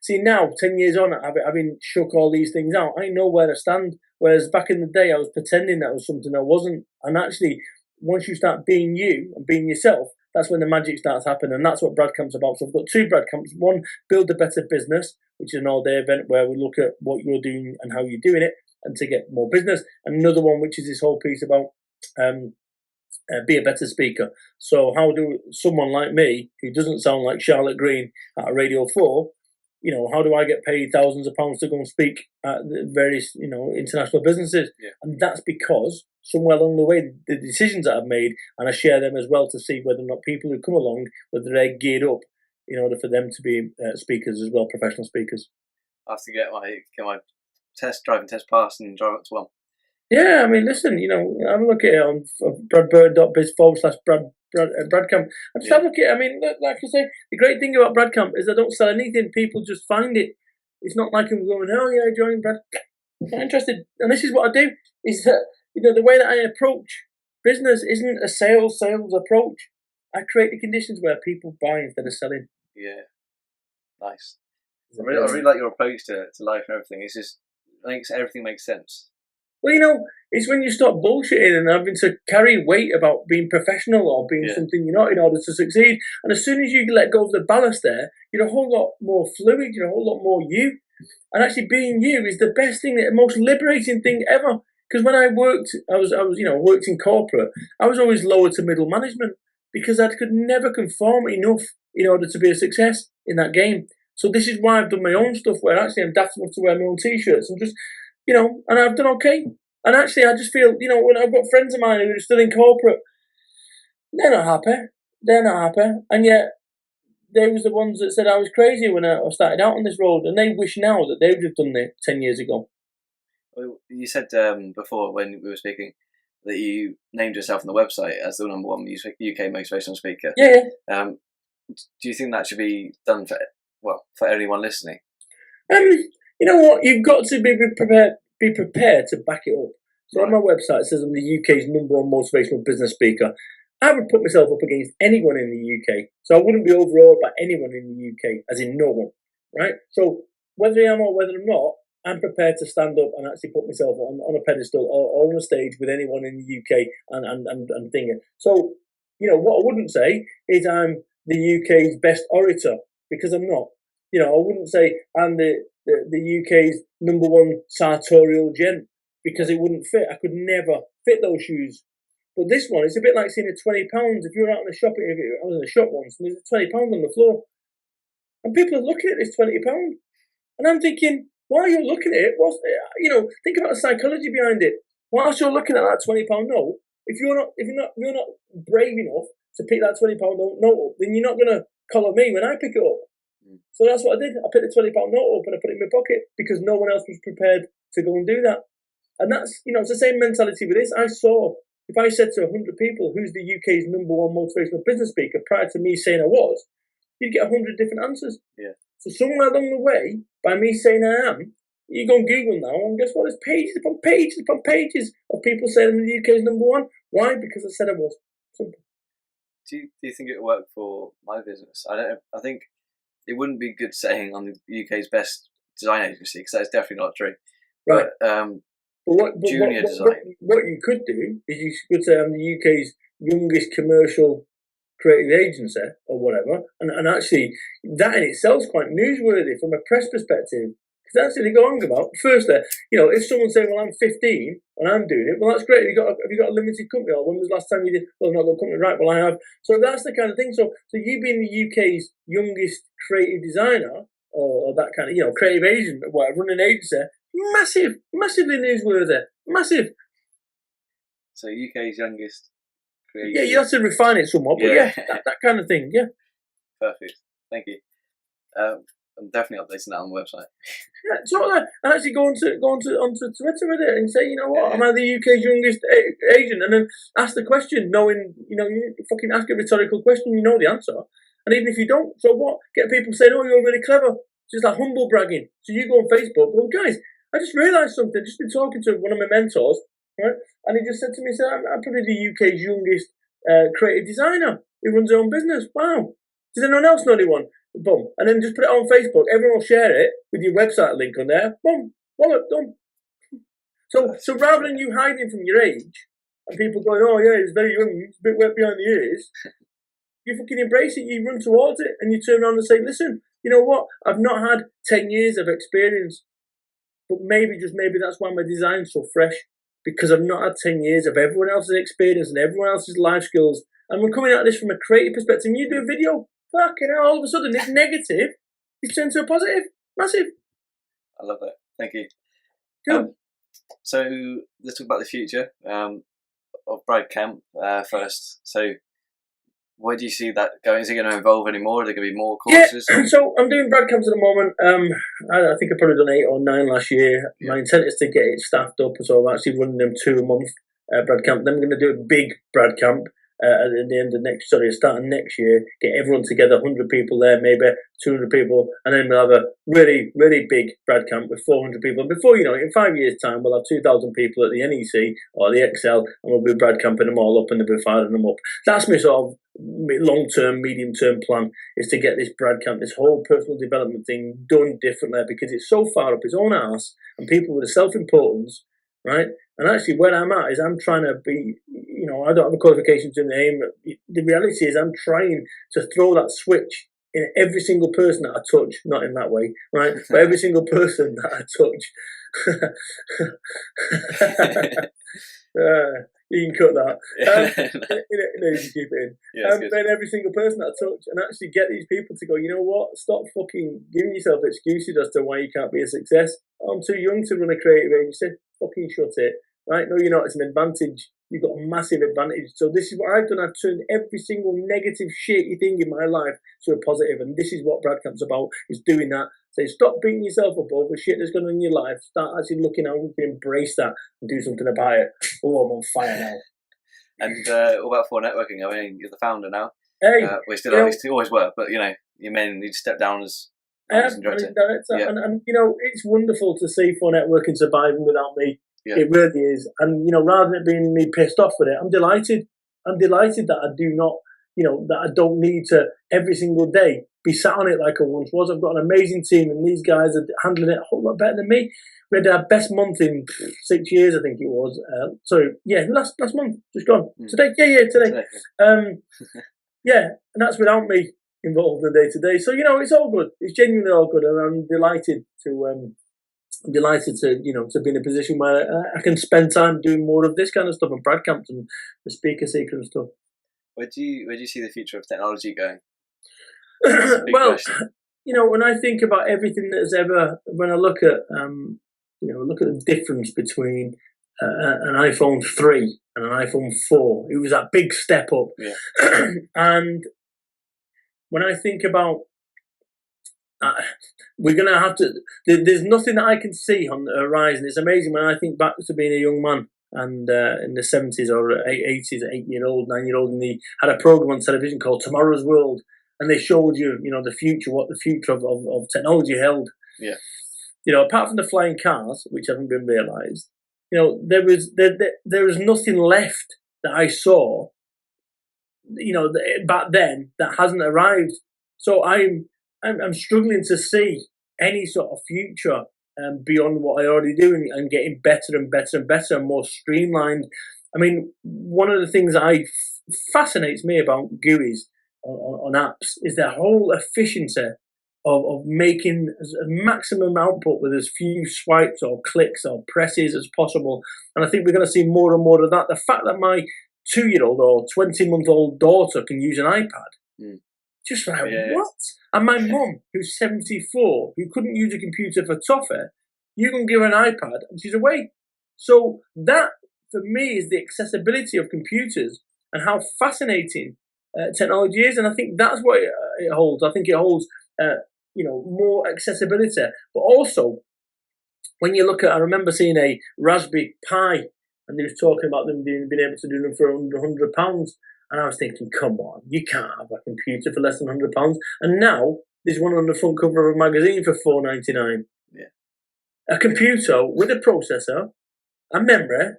C: see now, 10 years on, I've been shook all these things out. I know where I stand. Whereas back in the day, I was pretending that was something I wasn't. And actually, once you start being you and being yourself, that's when the magic starts happening. And that's what brad camp's about. So I've got 2 brad camps. One, Build a Better Business, which is an all-day event where we look at what you're doing and how you're doing it, and to get more business. And another one, which is this whole piece about be a better speaker. So how do someone like me, who doesn't sound like Charlotte Green at Radio 4, how do I get paid thousands of pounds to go and speak at various, international businesses? Yeah. And that's because somewhere along the way, the decisions that I've made, and I share them as well to see whether or not people who come along, whether they're geared up in order for them to be speakers as well, professional speakers.
B: I have to get my driving test passed and drive up to one.
C: Yeah, I mean, listen, have a look at it on bradburton.biz/Bradcamp. And just have a look at it. I mean, like I say, the great thing about Bradcamp is I don't sell anything. People just find it. It's not like I'm going, oh yeah, join Brad. I'm not interested. And this is what I do, is that, the way that I approach business isn't a sales approach. I create the conditions where people buy instead of selling.
B: Yeah. Nice. I really like your approach to life and everything. It's just, everything makes sense.
C: Well, it's when you stop bullshitting and having to carry weight about being professional or being something you're not in order to succeed. And as soon as you let go of the ballast there, you're a whole lot more fluid, you're a whole lot more you. And actually being you is the best thing, the most liberating thing ever. Because when I worked, I worked in corporate, I was always lower to middle management because I could never conform enough in order to be a success in that game. So this is why I've done my own stuff where actually I'm daft enough to wear my own t-shirts and just, and I've done okay. And actually, I just feel, when I've got friends of mine who are still in corporate, they're not happy. And yet, they was the ones that said I was crazy when I started out on this road. And they wish now that they would have done it 10 years ago.
B: Well, you said before when we were speaking that you named yourself on the website as the #1 UK motivational speaker.
C: Yeah.
B: Do you think that should be done for anyone listening?
C: You know what? You've got to be prepared to back it up. So on my website it says I'm the UK's #1 motivational business speaker. I would put myself up against anyone in the UK. So I wouldn't be overawed by anyone in the UK, as in no one, right? So whether I am or whether I'm not, I'm prepared to stand up and actually put myself on a pedestal or on a stage with anyone in the UK and thinking. So, what I wouldn't say is I'm the UK's best orator, because I'm not. I wouldn't say I'm the UK's number one sartorial gent, because it wouldn't fit. I could never fit those shoes. But this one, it's a bit like seeing a £20. If you're out in a shop, I was in a shop once, and there's £20 on the floor, and people are looking at this £20, and I'm thinking, while you're looking at it, think about the psychology behind it. Whilst you're looking at that £20 note, if you're not brave enough to pick that £20 note up, then you're not going to collar me when I pick it up. So that's what I did. I picked the £20 note up and I put it in my pocket because no one else was prepared to go and do that. And that's, it's the same mentality with this. I saw, if I said to 100 people, who's the UK's number one motivational business speaker, prior to me saying I was, you'd get 100 different answers.
B: Yeah.
C: So somewhere along the way, by me saying I am, you go on Google now, and guess what? There's pages upon pages upon pages of people saying I'm the UK's number one. Why? Because I said I was. Simple.
B: Do you think it would work for my business? I don't know. I think it wouldn't be good saying I'm the UK's best design agency, because that's definitely not true.
C: Right.
B: But junior design.
C: What you could do is you could say I'm the UK's youngest commercial creative agency or whatever, and actually that in itself is quite newsworthy from a press perspective, because actually they go on about, firstly, if someone's saying, well, I'm 15 and I'm doing it, well, that's great. Have you got a limited company, or when was the last time you did? Well, I've not got a company. Right, well, I have. So that's the kind of thing. So you being the UK's youngest creative designer, or that kind of, creative agent, or whatever, running an agency, massively newsworthy, massive.
B: So UK's youngest creative.
C: Yeah, you have to refine it somewhat, but that kind of thing, yeah.
B: Perfect, thank you. I'm definitely updating that on the website.
C: Yeah, so and actually go onto Twitter with it and say, am I the UK's youngest agent? And then ask the question, knowing, you fucking ask a rhetorical question, you know the answer. And even if you don't, so what? Get people saying, oh, you're really clever. Just like humble bragging. So you go on Facebook, well, guys, I just realised something. Just been talking to one of my mentors, right? And he just said to me, I'm probably the UK's youngest creative designer who runs their own business. Wow. Does anyone else know anyone? Boom. And then just put it on Facebook. Everyone will share it with your website link on there. Boom. Wallet, done. So rather than you hiding from your age and people going, oh yeah, he's very young, he's a bit wet behind the ears, you fucking embrace it, you run towards it, and you turn around and say, listen, you know what? I've not had 10 years of experience, but maybe that's why my design's so fresh, because I've not had 10 years of everyone else's experience and everyone else's life skills. And we're coming at this from a creative perspective. And you do a video, fucking hell, all of a sudden this negative is turned to a positive. Massive.
B: I love that. Thank you.
C: Good.
B: So let's talk about the future of Brad Camp first. So where do you see that going? Is it going to evolve anymore? Are there going to be more courses?
C: Yeah, so I'm doing Brad Camps at the moment. I think I've probably done 8 or 9 last year. Yeah. My intent is to get it staffed up, so I'm actually running them 2 a month, Brad Camp. Then I'm going to do a big Brad Camp at the end of starting next year, get everyone together, 100 people there, maybe 200 people, and then we'll have a really, really big Brad Camp with 400 people. And before you know it, in 5 years' time, we'll have 2,000 people at the NEC or the XL, and we'll be Brad Camping them all up and they'll be firing them up. That's my sort of long-term, medium-term plan, is to get this Brad Camp, this whole personal development thing done differently, because it's so far up its own arse, and people with a self-importance, right? And actually, where I'm at is I'm trying to be, I don't have a qualification to name. The reality is I'm trying to throw that switch in every single person that I touch, not in that way, right? But every single person that I touch. You can cut that. You can keep it in. Yeah, but every single person that I touch, and actually get these people to go, you know what? Stop fucking giving yourself excuses as to why you can't be a success. I'm too young to run a creative agency. Fucking shut it. Right? No, you're not. It's an advantage. You've got a massive advantage. So this is what I've done. I've turned every single negative shitty thing in my life to a positive, and this is what Brad Camp's about, is doing that. So stop beating yourself up over shit that's going on in your life. Start actually looking how you can embrace that and do something about it. Oh, I'm on fire now.
B: And what about for networking? I mean, you're the founder now.
C: Hey,
B: we still always were, but you may need to step down as managing director.
C: Yeah. And it's wonderful to see for networking surviving without me. Yeah. It really is. And rather than being me pissed off with it, I'm delighted. I'm delighted that I do not, that I don't need to every single day be sat on it like I once was. I've got an amazing team, and these guys are handling it a whole lot better than me. We had our best month in 6 years, I think it was. Last month, just gone. Today, today. And that's without me involved in the day to day. So it's all good. It's genuinely all good, and I'm delighted to to be in a position where I can spend time doing more of this kind of stuff and Brad camps and the speaker seeker and stuff.
B: Where do you see the future of technology going?
C: Well, when I think about everything when I look at the difference between an iPhone 3 and an iPhone 4, it was that big step up.
B: Yeah.
C: And when I think about we're going to have to, there's nothing that I can see on the horizon. It's amazing when I think back to being a young man and in the 70s or 80s, 8-year-old, 9-year-old, and they had a program on television called Tomorrow's World, and they showed you, the future, what the future of technology held.
B: Yeah.
C: Apart from the flying cars, which haven't been realised, there was nothing left that I saw, back then that hasn't arrived. So I'm struggling to see any sort of future beyond what I already do, and getting better and better and better and more streamlined. I mean, one of the things that fascinates me about GUIs on apps is their whole efficiency of making a maximum output with as few swipes or clicks or presses as possible. And I think we're going to see more and more of that. The fact that my 2-year-old or 20-month-old daughter can use an iPad, just like, what? And my mum, who's 74, who couldn't use a computer for toffee, you can give her an iPad and she's away. So that, for me, is the accessibility of computers and how fascinating technology is. And I think that's what it holds. I think it holds, more accessibility. But also, when you look at, I remember seeing a Raspberry Pi, and they was talking about them being able to do them for £100. And I was thinking, come on, you can't have a computer for less than £100. And now there's one on the front cover of a magazine for £4.99.
B: Yeah.
C: A computer with a processor, a memory,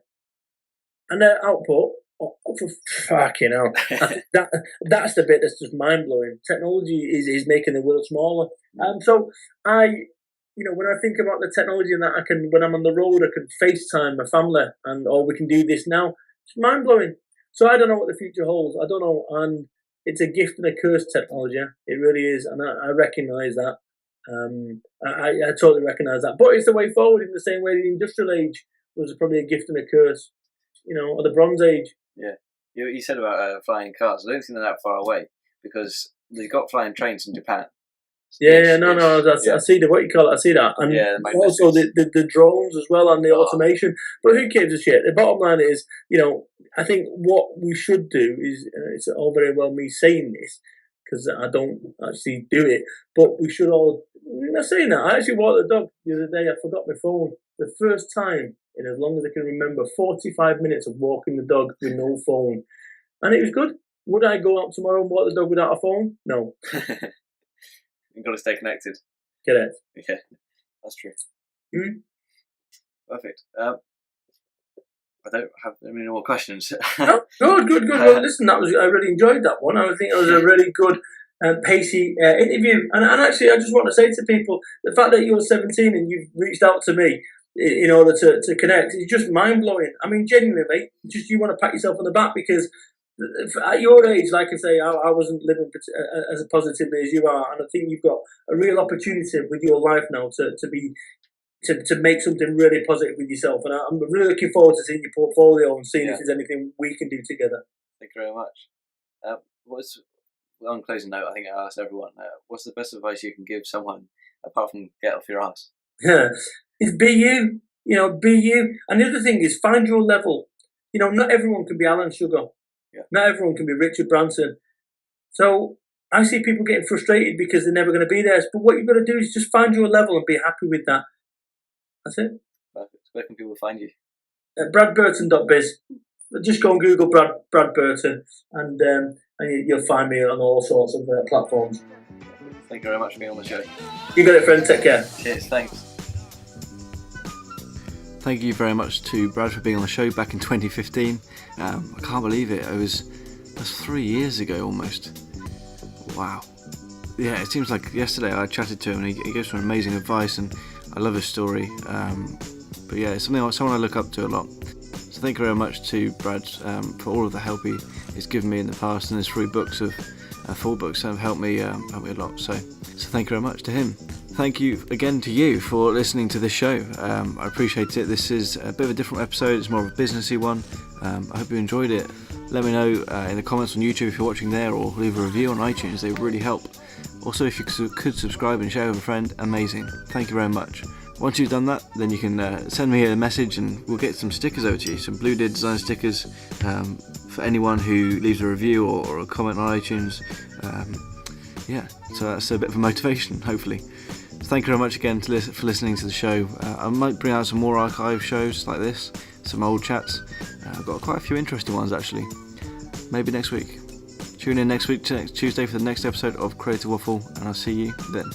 C: and an output. For fucking hell. That's the bit that's just mind blowing. Technology is making the world smaller. And so when I think about the technology and that when I'm on the road, I can FaceTime my family or we can do this now. It's mind blowing. So I don't know what the future holds. I don't know. And it's a gift and a curse, technology. It really is. And I recognise that. I totally recognise that. But it's the way forward, in the same way the industrial age was probably a gift and a curse, or the Bronze Age.
B: Yeah. You said about flying cars. I don't think they're that far away, because they've got flying trains in Japan. I see what you call it. I see that, and also the drones as well, and the automation. But who gives a shit? The bottom line is, I think what we should do is, it's all very well me saying this because I don't actually do it, but we should all. I'm not saying that. I actually walked the dog the other day. I forgot my phone. The first time in as long as I can remember, 45 minutes of walking the dog with no phone, and it was good. Would I go out tomorrow and walk the dog without a phone? No. You've got to stay connected.
C: Get it?
B: Yeah, that's true.
C: Mm-hmm.
B: Perfect. I don't have any more questions.
C: No, good. Well, listen, I really enjoyed that one. I think it was a really good, pacey interview. And actually, I just want to say to people, the fact that you're 17 and you've reached out to me in order to connect is just mind-blowing. I mean, genuinely, just you want to pat yourself on the back, because at your age, like I say, I wasn't living as positively as you are, and I think you've got a real opportunity with your life now to make something really positive with yourself. And I'm really looking forward to seeing your portfolio and seeing if there's anything we can do together.
B: Thank you very much. On closing note, I think I asked everyone, what's the best advice you can give someone apart from get off your ass?
C: Is be you. Be you. And the other thing is find your level. Not everyone can be Alan Sugar.
B: Yeah.
C: Not everyone can be Richard Branson. So I see people getting frustrated because they're never going to be there. But what you've got to do is just find your level and be happy with that. That's it.
B: Perfect. Where can people find you?
C: BradBurton.biz. Just go and Google Brad Burton, and you'll find me on all sorts of platforms.
B: Thank you very much for being on the show.
C: You got it, friend. Take care.
B: Cheers. Thanks.
A: Thank you very much to Brad for being on the show back in 2015. I can't believe it. That's 3 years ago almost. Wow. Yeah, it seems like yesterday I chatted to him and he gave some amazing advice, and I love his story. But yeah, it's someone I look up to a lot. So thank you very much to Brad for all of the help he's given me in the past, and his 4 books have helped me a lot. So thank you very much to him. Thank you again to you for listening to this show. I appreciate it. This is a bit of a different episode. It's more of a businessy one. I hope you enjoyed it. Let me know in the comments on YouTube if you're watching there, or leave a review on iTunes. They really help. Also, if you could subscribe and share with a friend, amazing. Thank you very much. Once you've done that, then you can send me a message and we'll get some stickers over to you, some Blue Deer design stickers for anyone who leaves a review or a comment on iTunes. So that's a bit of a motivation, hopefully. Thank you very much again for listening to the show. I might bring out some more archive shows like this, some old chats. I've got quite a few interesting ones actually. Maybe next week. Tune in next week, Tuesday, for the next episode of Creative Waffle, and I'll see you then.